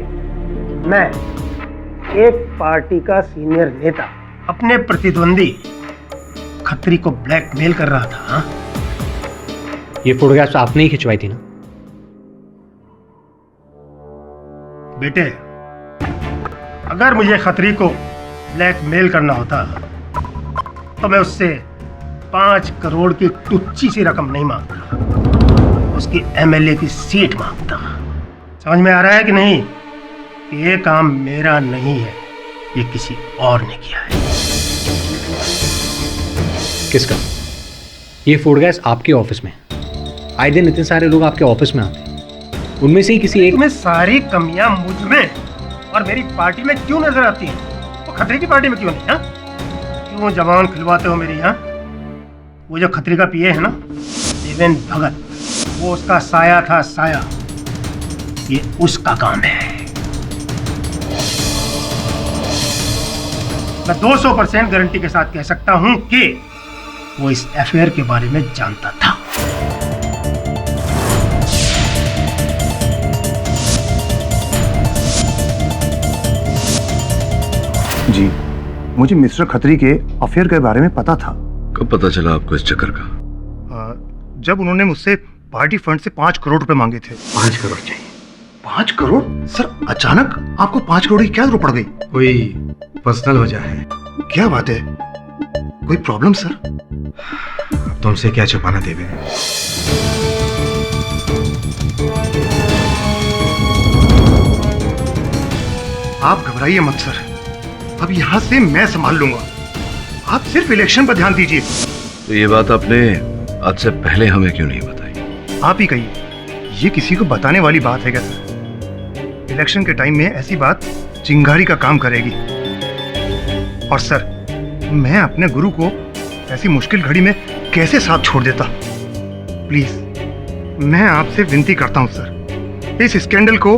मैं, एक पार्टी का सीनियर नेता, अपने प्रतिद्वंदी खत्री को ब्लैकमेल कर रहा था? हाँ? ये फोटोग्राफ्स आपने ही खिंचवाई थी ना? बेटे, अगर मुझे खत्री को ब्लैकमेल करना होता तो मैं उससे 5 करोड़ की टुच्ची सी रकम नहीं मांगता, उसकी एमएलए की सीट मांगता। समझ में आ रहा है कि नहीं कि ये काम मेरा नहीं है, ये किसी और ने किया है। किसका? ये फोटोग्राफ्स आपके ऑफिस में। आए दिन इतने सारे लोग आपके ऑफिस में आते हैं, उनमें से ही किसी एक में सारी कमियां मुझ में और मेरी पार्टी में क्यों नजर आती हैं? तो खत्री की पार्टी में क्यों नहीं? हाँ, क्यों जवान खिलवाते हो मेरी? हाँ, वो जो खत्री का पीए है ना, देवेंद्र भगत, वो उसका साया था, साया। ये उसका काम है। मैं 200% गारंटी के साथ कह सकता हूं कि वो इस अफेयर के बारे में जानता था। जी, मुझे मिस्टर खत्री के अफेयर के बारे में पता था। कब पता चला आपको इस चक्कर का? जब उन्होंने मुझसे पार्टी फंड से 5 करोड़ रुपए मांगे थे। 5 करोड़ चाहिए? 5 करोड़? सर, अचानक आपको 5 करोड़ की क्या जरूरत पड़ गई? कोई पर्सनल वजह है? क्या बात है, कोई प्रॉब्लम सर? तुमसे क्या छुपाना देवे? आप घबराइए मत सर, अब यहाँ से मैं संभाल लूंगा। आप सिर्फ इलेक्शन पर ध्यान दीजिए। तो ये बात आपने आज से पहले हमें क्यों नहीं बताई? आप ही कहिए, ये किसी को बताने वाली बात है क्या सर? इलेक्शन के टाइम में ऐसी बात चिंगारी का काम करेगी। और सर, मैं अपने गुरु को ऐसी मुश्किल घड़ी में कैसे साथ छोड़ देता? प्लीज, मैं आपसे विनती करता हूं सर, इस स्कैंडल को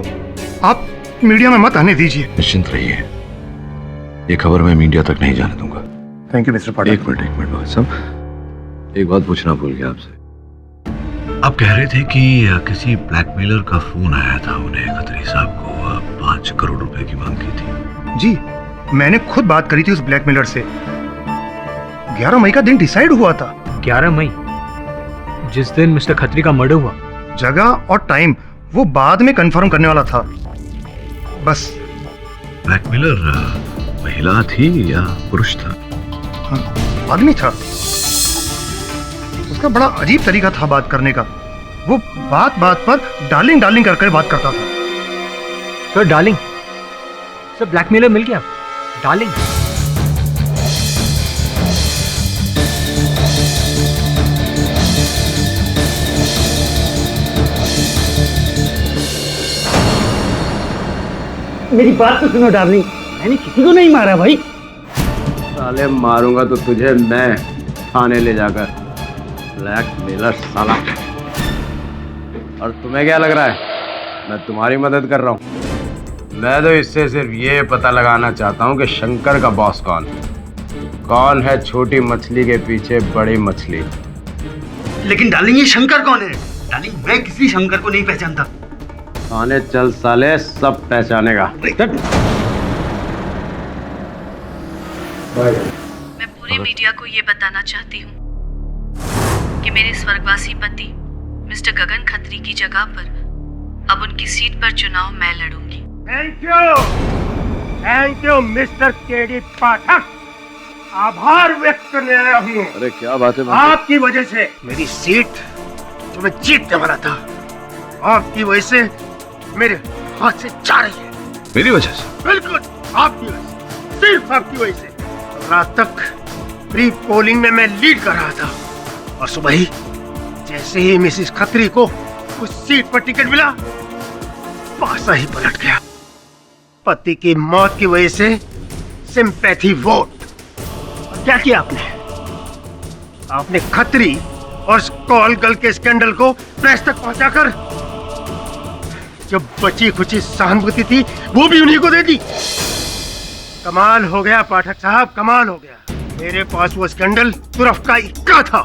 आप मीडिया में मत आने दीजिए। निश्चिंत रहिए, ये खबर मैं मीडिया तक नहीं जाने दूंगा। थैंक यू मिस्टर पाठक। एक मिनट भगत साहब, एक बात पूछना भूल गया आपसे। आप कह रहे थे कि किसी ब्लैकमेलर का फोन आया था उन्हें, खत्री साहब को 5 करोड़ रुपए की मांग की थी। जी, मैंने खुद बात करी थी उस ब्लैकमेलर से। 11 मई का दिन डिसाइड हुआ था। 11 मई, जिस दिन मिस्टर खत्री का मर्डर हुआ। जगह और टाइम वो बाद में कंफर्म करने वाला था, बस। ब्लैकमेलर महिला थी या पुरुष था? आदमी था। उसका बड़ा अजीब तरीका था बात करने का। वो बात बात पर डार्लिंग डार्लिंग करके बात करता था। सर डार्लिंग, सर ब्लैकमेलर मिल गया। डार्लिंग, मेरी बात तो सुनो डार्लिंग, मैंने किसी को नहीं मारा भाई। साले मारूंगा तो तुझे मैं थाने ले जाकर। ब्लैकमेलर साला। और तुम्हें क्या लग रहा है मैं तुम्हारी मदद कर रहा हूँ? मैं तो इससे सिर्फ ये पता लगाना चाहता हूँ कि शंकर का बॉस कौन है छोटी मछली के पीछे बड़ी मछली। लेकिन डार्लिंग, ये शंकर कौन है? डार्लिंग, मैं किसी शंकर को नहीं पहचानता। थाने चल साले, सब पहचानेगा। मैं पूरे मीडिया को ये बताना चाहती हूँ कि मेरे स्वर्गवासी पति मिस्टर गगन खत्री की जगह पर अब उनकी सीट पर चुनाव मैं लड़ूंगी। थैंक यू मिस्टर केडी पाठक। आभार व्यक्त करने आया हूँ। अरे क्या बात है? आपकी वजह से मेरी सीट जो मैं जीतने वाला था, आपकी वजह से मेरे हाथ से जा रही है। मेरी वजह से? बिल्कुल आपकी वजह से, सिर्फ आपकी वजह से। रात तक प्री पोलिंग में मैं लीड कर रहा था और सुबह ही जैसे ही मिसेस खत्री को उस सीट पर टिकट मिला, पासा ही पलट गया। पति की मौत की वजह से सिंपैथी वोट। क्या किया आपने खत्री और कॉल गर्ल के स्कैंडल को प्रेस तक पहुंचाकर जो बची खुची सहानुभूति थी वो भी उन्हीं को दे दी। कमाल हो गया पाठक साहब, कमाल हो गया। मेरे पास वो स्कैंडल तुरफ का इक्का था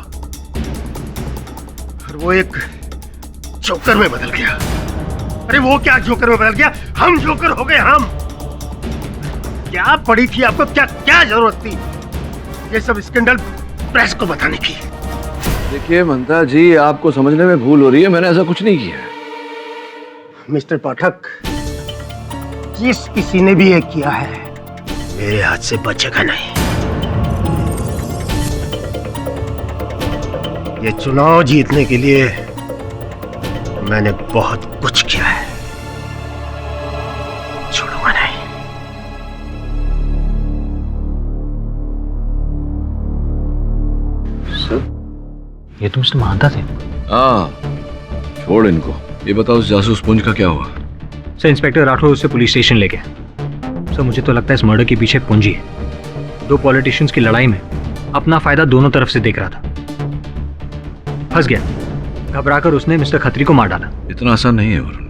और वो एक जोकर में बदल गया। अरे वो क्या जोकर में बदल गया, हम जोकर हो गए हम। क्या पड़ी थी आपको, क्या जरूरत थी ये सब स्कैंडल प्रेस को बताने की? देखिए महंता जी, आपको समझने में भूल हो रही है। मैंने ऐसा कुछ नहीं किया है। मिस्टर पाठक, जिस किसी ने भी ये किया है मेरे हाथ से बचेगा नहीं। ये चुनाव जीतने के लिए मैंने बहुत कुछ किया है, छोड़ूंगा नहीं। ये तो मिस्टर महंता थे। हाँ, छोड़ इनको। ये बताओ उस जासूस पुंज का क्या हुआ? सर इंस्पेक्टर राठौर उससे पुलिस स्टेशन ले गया। सर मुझे तो लगता है इस मर्डर के पीछे पूंजी है। 2 पॉलिटिशियंस की लड़ाई में अपना फायदा दोनों तरफ से देख रहा था, फंस गया। घबराकर उसने मिस्टर खत्री को मार डाला। इतना आसान नहीं है वरुण।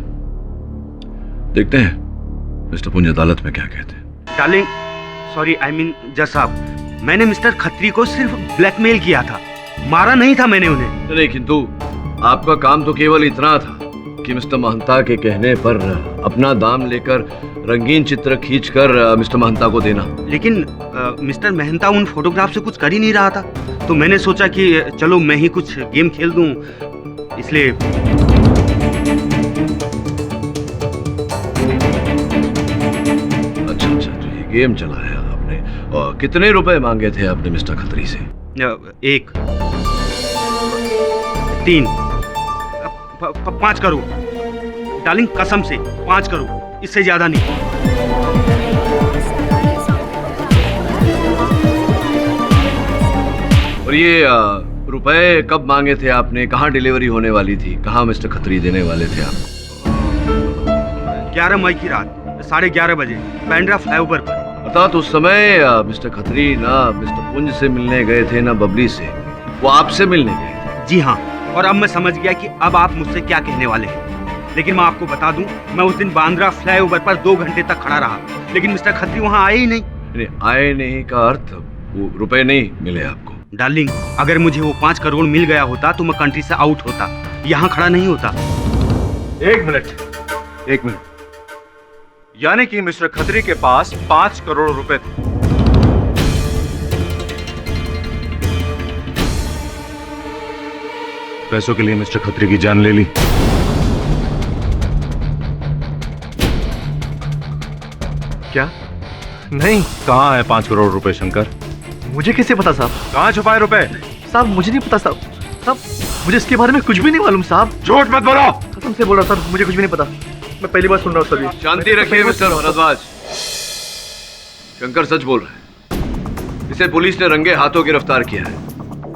देखते हैं मिस्टर पुंज अदालत में क्या कहते हैं। डार्लिंग, सॉरी, आई मीन जज साहब, मैंने मिस्टर खत्री को सिर्फ ब्लैकमेल किया था, मारा नहीं था मैंने उन्हें। नहीं, किंतु आपका काम तो केवल इतना था कि मिस्टर महंता के कहने पर अपना दाम लेकर रंगीन चित्र खींचकर मिस्टर महंता को देना। लेकिन मिस्टर महंता उन फोटोग्राफ से कुछ कर ही नहीं रहा था, तो मैंने सोचा कि चलो मैं ही कुछ गेम खेल दूं, इसलिए। अच्छा, तो ये गेम चलाया आपने। और कितने रुपए मांगे थे आपने मिस्टर खत्री से? 1, 3, 5 करोड़। डार्लिंग, कसम से 5 करोड़, इससे ज्यादा नहीं। और ये रुपए कब मांगे थे आपने? कहाँ डिलीवरी होने वाली थी? कहाँ मिस्टर खत्री देने वाले थे आप? 11 मई की रात 11:30 बजे बांद्रा फ्लाईओवर पर। अर्थात उस समय मिस्टर खत्री ना मिस्टर पुंज से मिलने गए थे ना बबली से, वो आपसे मिलने गए थे। जी हाँ, और अब मैं समझ गया कि अब आप मुझसे क्या कहने वाले हैं। लेकिन मैं आपको बता दूं, मैं उस दिन बांद्रा फ्लाईओवर पर 2 घंटे तक खड़ा रहा, लेकिन मिस्टर खत्री वहां आए ही नहीं। आए नहीं का अर्थ वो रुपए नहीं मिले आपको? डार्लिंग, अगर मुझे वो 5 करोड़ मिल गया होता तो मैं कंट्री से आउट होता, यहाँ खड़ा नहीं होता। एक मिनट। यानी कि मिस्टर खत्री के पास 5 करोड़ रुपए थे। पैसों के लिए मिस्टर खत्री की जान ले ली। क्या? नहीं। कहाँ है 5 करोड़ रुपए शंकर? मुझे कैसे पता साहब? कहाँ छुपाए रुपए? साहब मुझे नहीं पता साहब। साहब मुझे इसके बारे में कुछ भी नहीं मालूम साहब। झूठ मत बोलो। कसम से बोल रहा सर, मुझे कुछ भी नहीं पता। मैं पहली बार सुन रहा हूँ सर। शांति रखिए मिस्टर भारद्वाज। शंकर सच बोल रहे हैं। इसे पुलिस ने रंगे हाथों गिरफ्तार किया है।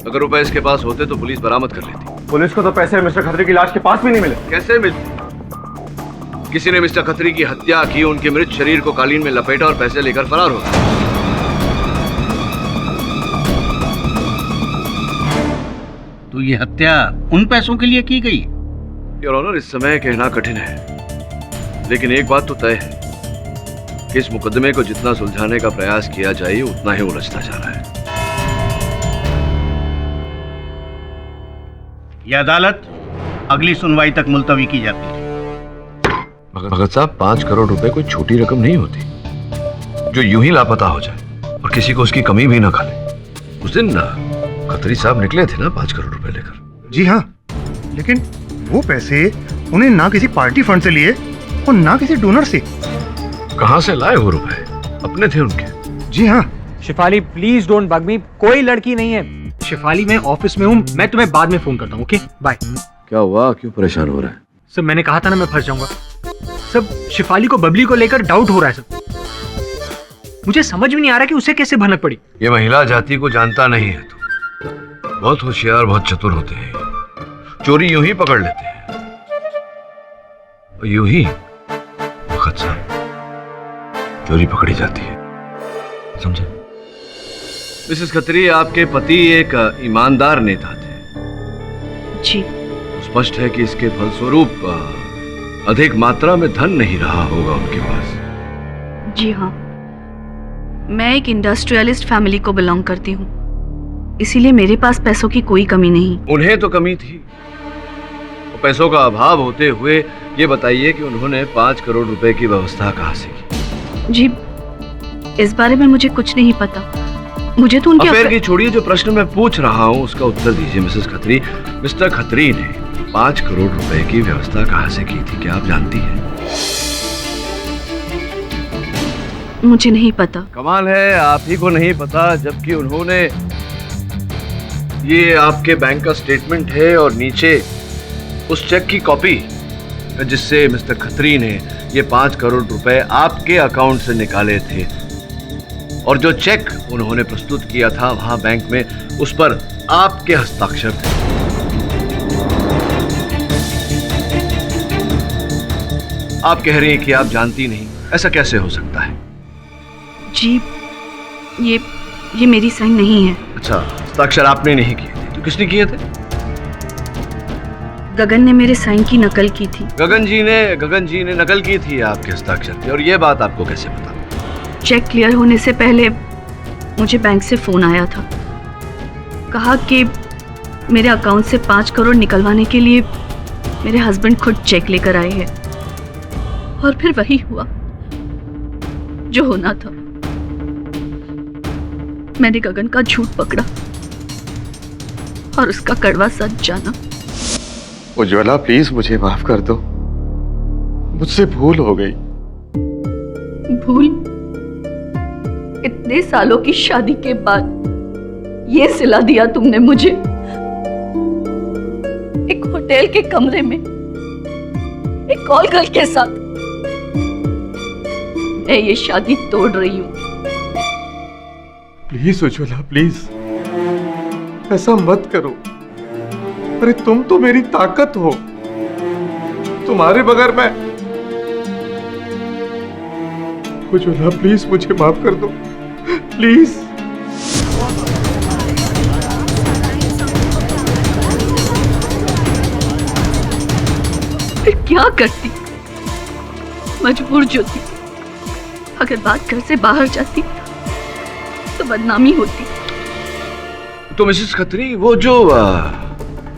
अगर रुपए इसके पास होते तो पुलिस बरामद कर लेती। पुलिस को तो पैसे मिस्टर खत्री की लाश के पास भी नहीं मिले। कैसे मिलते? किसी ने मिस्टर खत्री की हत्या की, उनके मृत शरीर को कालीन में लपेटा और पैसे लेकर फरार हो गया। तो ये हत्या उन पैसों के लिए की गई? योर ऑनर, इस समय कहना कठिन है, लेकिन एक बात तो तय है कि इस मुकदमे को जितना सुलझाने का प्रयास किया जाए उतना ही उलझता जा रहा है। यह अदालत अगली सुनवाई तक मुलतवी की जाती है। भगत साहब, 5 करोड़ रुपए कोई छोटी रकम नहीं होती जो यूं ही लापता हो जाए और किसी को उसकी कमी भी ना खा ले। उस दिन खत्री साहब निकले थे ना 5 करोड़ रुपए लेकर। जी हाँ, लेकिन वो पैसे उन्हें ना किसी पार्टी फंड से लिए और ना किसी डोनर से। कहां से लाए वो रुपए? अपने थे उनके। जी हाँ। शिफाली प्लीज डोंट बग मी, कोई लड़की नहीं है। शिफाली मैं ऑफिस में हूँ, मैं तुम्हें बाद में फोन करता हूँ। Okay bye. क्या हुआ? क्यों परेशान हो रहा है? सर मैंने कहा था ना मैं फंस जाऊंगा। सब शिफाली को बबली को लेकर डाउट हो रहा है सब। मुझे समझ में नहीं आ रहा कि उसे कैसे भनक पड़ी। ये महिला जाति को जानता नहीं है तो बहुत होशियार, बहुत चतुर होते हैं। चोरी यूं ही पकड़ लेते हैं, यूं ही वक्त साहब चोरी पकड़ी जाती है, समझे? मिसेस खत्री, आपके पति एक ईमानदार नेता थे। जी। स्पष्ट है कि इसके फलस्वरूप अधिक मात्रा में धन नहीं रहा होगा उनके पास। जी हाँ, मैं एक इंडस्ट्रियलिस्ट फैमिली को बिलोंग करती हूँ, इसीलिए मेरे पास पैसों की कोई कमी नहीं। उन्हें तो कमी थी, तो पैसों का अभाव होते हुए ये बताइए कि उन्होंने 5 करोड़ रुपए की व्यवस्था कहाँ से की? जी, इस बारे में मुझे कुछ नहीं पता। मुझे तो उनके अफेयर की छोड़िए, जो प्रश्न मैं पूछ रहा हूँ उसका उत्तर दीजिए मिसेस खत्री। मिस्टर खत्री ने 5 करोड़ रुपए की व्यवस्था कहाँ से की थी, क्या आप जानती हैं? मुझे नहीं पता। कमाल है, आप ही को नहीं पता, जबकि उन्होंने, ये आपके बैंक का स्टेटमेंट है और नीचे उस चेक की कॉपी जिससे मिस्टर खत्री ने ये 5 करोड़ रुपए आपके अकाउंट से निकाले थे, और जो चेक उन्होंने प्रस्तुत किया था वहां बैंक में, उस पर आपके हस्ताक्षर थे। आप कह रही हैं कि आप जानती नहीं, ऐसा कैसे हो सकता है? जी, ये मेरी साइन नहीं है। अच्छा, हस्ताक्षर आपने नहीं किए थे, तो किसने किए थे? गगन ने मेरे साइन की नकल की थी। गगन जी ने नकल की थी आपके हस्ताक्षर की, और ये बात आपको कैसे पता? चेक क्लियर होने से पहले मुझे बैंक से फोन आया था, कहा कि मेरे अकाउंट से 5 करोड़ निकलवाने के लिए मेरे हस्बैंड खुद चेक लेकर आए हैं, और फिर वही हुआ जो होना था। मैंने गगन का झूठ पकड़ा और उसका कड़वा सच जाना। उज्ज्वला प्लीज मुझे माफ कर दो, मुझसे भूल हो गई। भूल? इतने सालों की शादी के बाद ये सिला दिया तुमने मुझे, एक होटल के कमरे में एक कॉल गर्ल के साथ। मैं ये शादी तोड़ रही हूं। प्लीज उज्ज्वला प्लीज ऐसा मत करो। अरे तुम तो मेरी ताकत हो, तुम्हारे बगैर मैं। उज्ज्वला प्लीज मुझे माफ कर दो, प्लीज। फिर क्या करती? मजबूर जो थी। अगर बात घर से बाहर जाती तो बदनामी होती। तो मिसेस खत्री, वो जो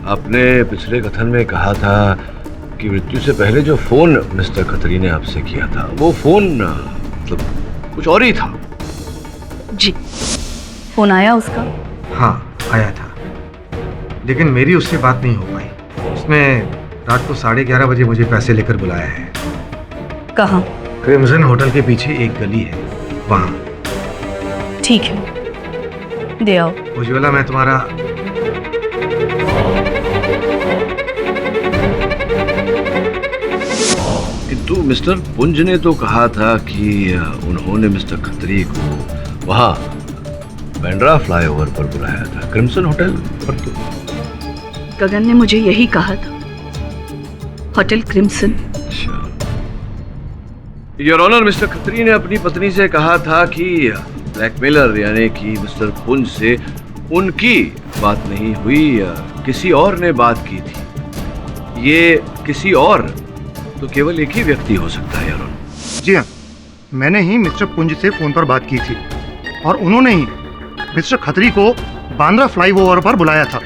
आपने पिछले कथन में कहा था कि मृत्यु से पहले जो फोन मिस्टर खत्री ने आपसे किया था वो फोन मतलब कुछ और ही था। जी, फोन आया उसका? हाँ, आया था, लेकिन मेरी उससे बात नहीं हो पाई। उसने रात को 11:30 बजे मुझे पैसे लेकर बुलाया है। कहाँ? क्रिम्सन होटल के पीछे एक गली है, वहाँ। ठीक है, दे आओ। उज्ज्वला, मैं तुम्हारा किंतु मिस्टर पुंज ने तो कहा था कि उन्होंने मिस्टर खत्री को वहाँ बांद्रा फ्लाईओवर पर बुलाया था, क्रिम्सन होटल पर तो। गगन ने मुझे यही कहा था, hotel crimson. Your honour, mister Khatri ने अपनी पत्नी से कहा था कि ब्लैकमेलर यानी कि मिस्टर पुंज से उनकी बात नहीं हुई, किसी और ने बात की थी। ये किसी और तो केवल एक ही व्यक्ति हो सकता है योर ऑनर। जी हाँ, मैंने ही मिस्टर पुंज से फोन पर बात की थी और उन्होंने ही मिस्टर खत्री को बांद्रा फ्लाईओवर पर बुलाया था।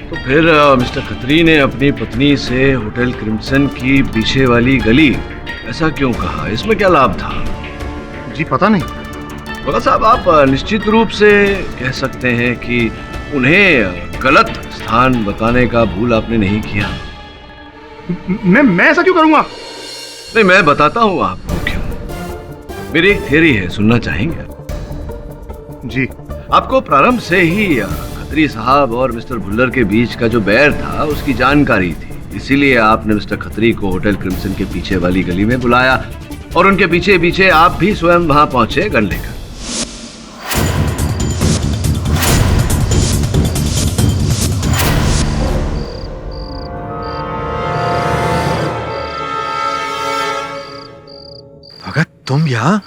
तो फिर मिस्टर खत्री ने अपनी पत्नी से होटल क्रिम्सन की पीछे वाली गली ऐसा क्यों कहा? इसमें क्या लाभ था? जी पता नहीं। बड़ा साहब, आप निश्चित रूप से कह सकते हैं कि उन्हें गलत स्थान बताने का भूल आपने नहीं किया। मैं ऐसा क्यों करूंगा? नहीं, मैं बताता हूँ आपको क्यों। मेरी एक थ्योरी है, सुनना चाहेंगे? जी। आपको प्रारंभ से ही खत्री साहब और मिस्टर भुल्लर के बीच का जो बैर था उसकी जानकारी थी, इसीलिए आपने मिस्टर खत्री को होटल क्रिम्सन के पीछे वाली गली में बुलाया और उनके पीछे पीछे आप भी स्वयं वहां पहुंचे गन लेकर। भगत, तुम यहाँ?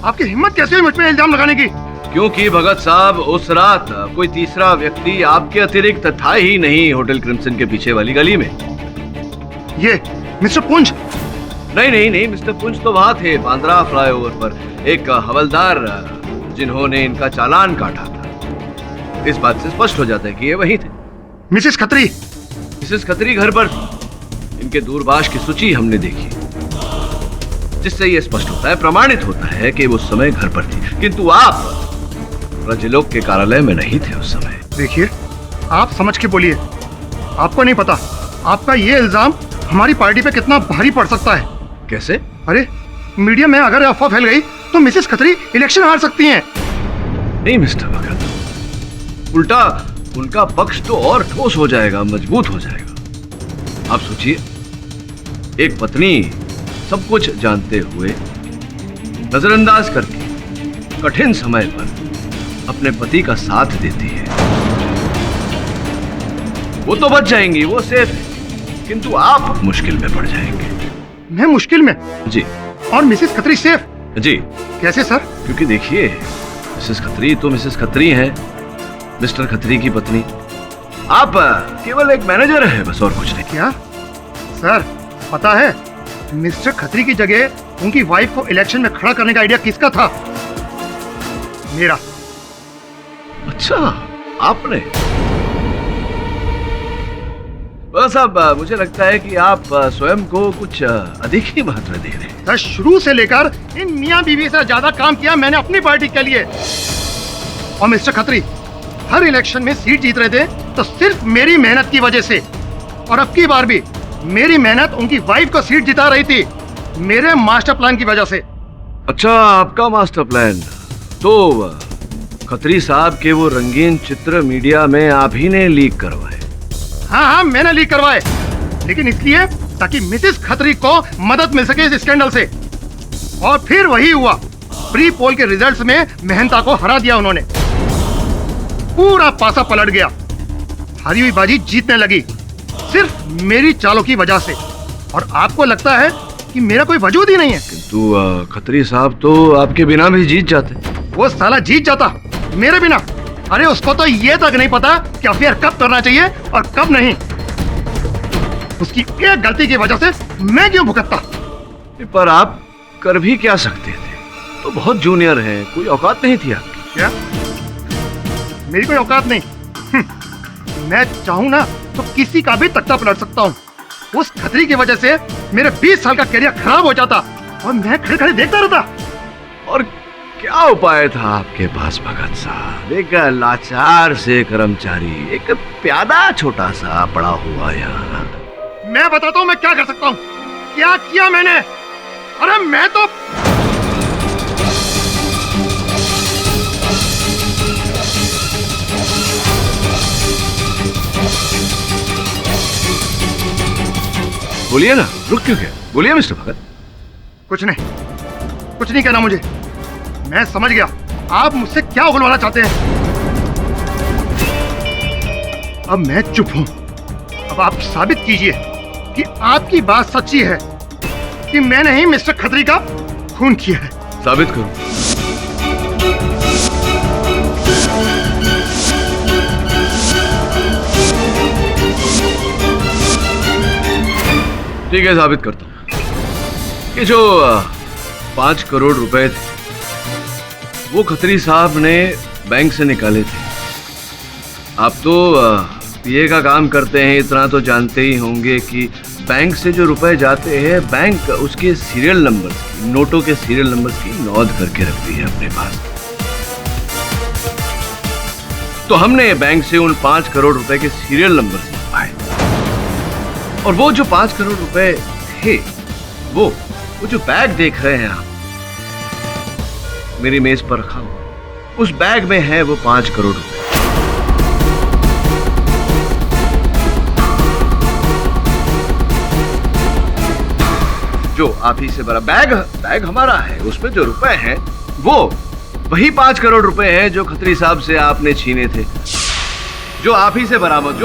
आपकी हिम्मत कैसे हुई मुझ पे इल्जाम लगाने की? क्योंकि भगत साहब, उस रात कोई तीसरा व्यक्ति आपके अतिरिक्त था ही नहीं होटल क्रिम्सन के पीछे वाली गली में। ये मिस्टर पुंज? नहीं नहीं नहीं, मिस्टर पुंज तो वहां थे बांद्रा फ्लाईओवर पर, एक हवलदार जिन्होंने इनका चालान काटा था। इस बात से स्पष्ट हो जाता है कि ये वही थे। मिसेस खत्री? मिसेस खत्री घर पर थी। इनके दूरभाष की सूची हमने देखी, जिससे यह स्पष्ट होता है, प्रमाणित होता है कि वो उस समय घर पर थी, किंतु आप रजलोक के कार्यालय में नहीं थे उस समय। देखिए, आप समझ के बोलिए, आपको नहीं पता आपका ये इल्जाम हमारी पार्टी पे कितना भारी पड़ सकता है। कैसे? अरे मीडिया में अगर अफवाह फैल गई तो मिसेस खत्री इलेक्शन हार सकती हैं। नहीं मिस्टर भगत, उल्टा उनका पक्ष तो और ठोस हो जाएगा, मजबूत हो जाएगा। आप सोचिए, एक पत्नी सब कुछ जानते हुए नजरअंदाज करके कठिन समय पर अपने पति का साथ देती है। वो तो बच जाएंगी, वो सेफ है, किंतु आप मुश्किल में पड़ जाएंगे। मैं मुश्किल में? जी। और मिसेस खत्री सेफ? जी। कैसे सर? क्योंकि देखिए, मिसेस खत्री तो मिसेस खत्री हैं, मिस्टर खत्री की पत्नी। आप केवल एक मैनेजर है, बस और कुछ नहीं। क्या सर, पता है मिस्टर खत्री की जगह उनकी वाइफ को इलेक्शन में खड़ा करने का आइडिया किसका था? मेरा। अच्छा, आपने? बस अब मुझे लगता है कि आप स्वयं को कुछ अधिक ही महत्व दे रहे हैं। शुरू से लेकर इन मियां बीवी से ज्यादा काम किया मैंने अपनी पार्टी के लिए। और मिस्टर खत्री हर इलेक्शन में सीट जीत रहे थे तो सिर्फ मेरी मेहनत की वजह से। और अब की बार भी मेरी मेहनत उनकी वाइफ को सीट जिता रही थी, मेरे मास्टर प्लान की वजह से। अच्छा, आपका मास्टर प्लान। तो खत्री साहब के वो रंगीन चित्र मीडिया में आप ही ने लीक करवाए? हाँ हाँ, मैंने लीक करवाए, लेकिन इसलिए ताकि मिसेस खत्री को मदद मिल सके इस स्कैंडल से। और फिर वही हुआ, प्री पोल के रिजल्ट्स में मेहनता को हरा दिया उन्होंने। पूरा पासा पलट गया, हारी हुई बाजी जीतने लगी, सिर्फ मेरी चालों की वजह से। और आपको लगता है कि मेरा कोई वजूद ही नहीं है? किंतु खत्री साहब तो आपके बिना भी जीत जाते। वो साला जीत जाता मेरे बिना? अरे उसको तो ये तक नहीं पता कि अफेयर कब करना चाहिए और कब नहीं। उसकी एक गलती की वजह से मैं क्यों भुगतता? पर आप कर भी क्या सकते थे? तो बहुत जूनियर हैं, कोई औकात नहीं थी आपकी। क्या मेरी कोई औकात नहीं? मैं चाहूं ना तो किसी का भी तख्ता पलट सकता हूँ। उस खतरी की वजह से मेरे 20 साल का करियर खराब हो जाता और मैं खड़े खड़े देखता रहता। और क्या उपाय था आपके पास भगत साहब? एक लाचार से कर्मचारी, एक प्यादा छोटा सा पड़ा हुआ यहाँ। मैं बताता हूँ मैं क्या कर सकता हूँ, क्या किया मैंने। अरे मैं तो बोलिए ना, रुक क्यों गए? बोलिए मिस्टर भगत। कुछ नहीं कहना मुझे। मैं समझ गया आप मुझसे क्या उगलवाना चाहते हैं। अब मैं चुप हूं। अब आप साबित कीजिए कि आपकी बात सच्ची है कि मैंने ही मिस्टर खत्री का खून किया है। साबित करो। ठीक है, साबित करता हूं कि जो 5 करोड़ रुपए थे वो खत्री साहब ने बैंक से निकाले थे। आप तो पीए का काम करते हैं, इतना तो जानते ही होंगे कि बैंक से जो रुपए जाते हैं, बैंक उसके सीरियल नंबर, नोटों के सीरियल नंबर की नोट करके रखती है अपने पास। तो हमने बैंक से उन 5 करोड़ रुपए के सीरियल नंबर पाए, और वो जो 5 करोड़ रुपए थे, वो जो बैग देख रहे हैं आप मेरी मेज पर रखा हुआ, उस बैग में है वो 5 करोड़ रुपए। जो आप ही से बड़ा बैग हमारा है, उसमें जो रुपए हैं वो वही 5 करोड़ रुपए हैं जो खत्री साहब से आपने छीने थे, जो आप ही से बरामद।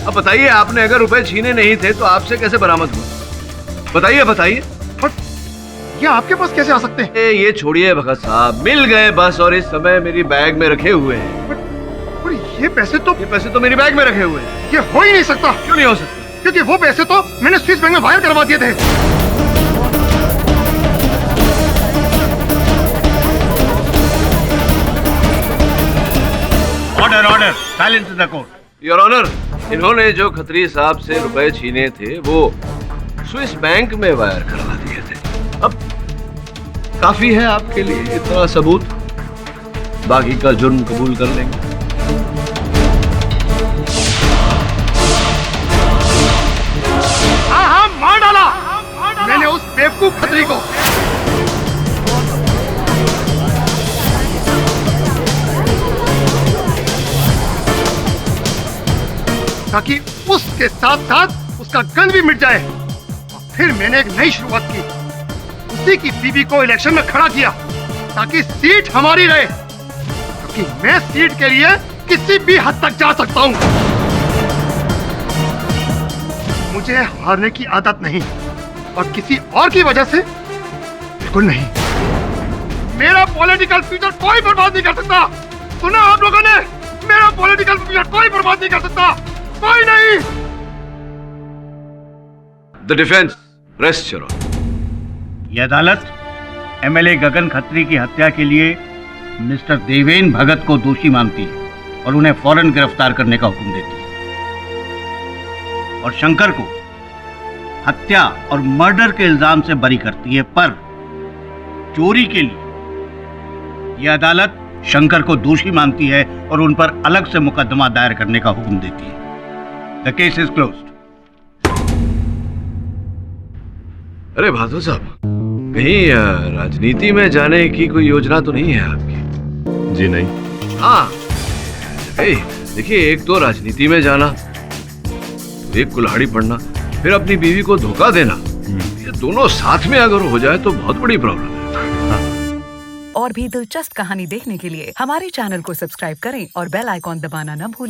अब बताइए, आपने अगर रुपए छीने नहीं थे तो आपसे कैसे बरामद हुआ? बताइए। ये आपके पास कैसे आ सकते हैं? ये छोड़िए भगत साहब, मिल गए बस, और इस समय मेरी बैग में रखे हुए हैं। पर ये पैसे तो मेरी बैग में रखे हुए हैं। ये हो ही नहीं सकता। क्यों नहीं हो सकता? क्योंकि वो पैसे तो मैंने स्विस बैंक में वायर करवा दिए थे। Order, silence in the court. Your honour, इन्होंने जो खत्री साहब से रुपए छीने थे वो स्विस बैंक में वायर करवा दिए थे। अब काफी है आपके लिए इतना सबूत, बाकी का जुर्म कबूल कर लेंगे। हाँ, मार डाला मैंने उस बेवकूफ खत्री को। ताकि उसके साथ साथ उसका गंध भी मिट जाए। और फिर मैंने एक नई शुरुआत की, उसी की बीवी को इलेक्शन में खड़ा किया ताकि सीट हमारी रहे, क्योंकि मैं सीट के लिए किसी भी हद तक जा सकता हूं। मुझे हारने की आदत नहीं, और किसी और की वजह से बिल्कुल नहीं। मेरा पॉलिटिकल फ्यूचर कोई बर्बाद नहीं कर सकता। सुना आप लोगों ने? मेरा पॉलिटिकल फ्यूचर कोई बर्बाद नहीं कर सकता, कोई नहीं। The defence rest your honour. यह अदालत एमएलए गगन खत्री की हत्या के लिए मिस्टर देवेन भगत को दोषी मानती है और उन्हें फौरन गिरफ्तार करने का हुक्म देती है, और शंकर को हत्या और मर्डर के इल्जाम से बरी करती है। पर चोरी के लिए यह अदालत शंकर को दोषी मानती है और उन पर अलग से मुकदमा दायर करने का हुक्म देती है। The case is closed. अरे बहादुर साहब, कहीं राजनीति में जाने की कोई योजना तो नहीं है आपकी? जी नहीं। हाँ देखिए, एक तो राजनीति में जाना, एक कुल्हाड़ी पड़ना, फिर अपनी बीवी को धोखा देना, ये दोनों साथ में अगर हो जाए तो बहुत बड़ी प्रॉब्लम है। और भी दिलचस्प कहानी देखने के लिए हमारे चैनल को सब्सक्राइब करें और बेल आइकॉन दबाना न भूलें।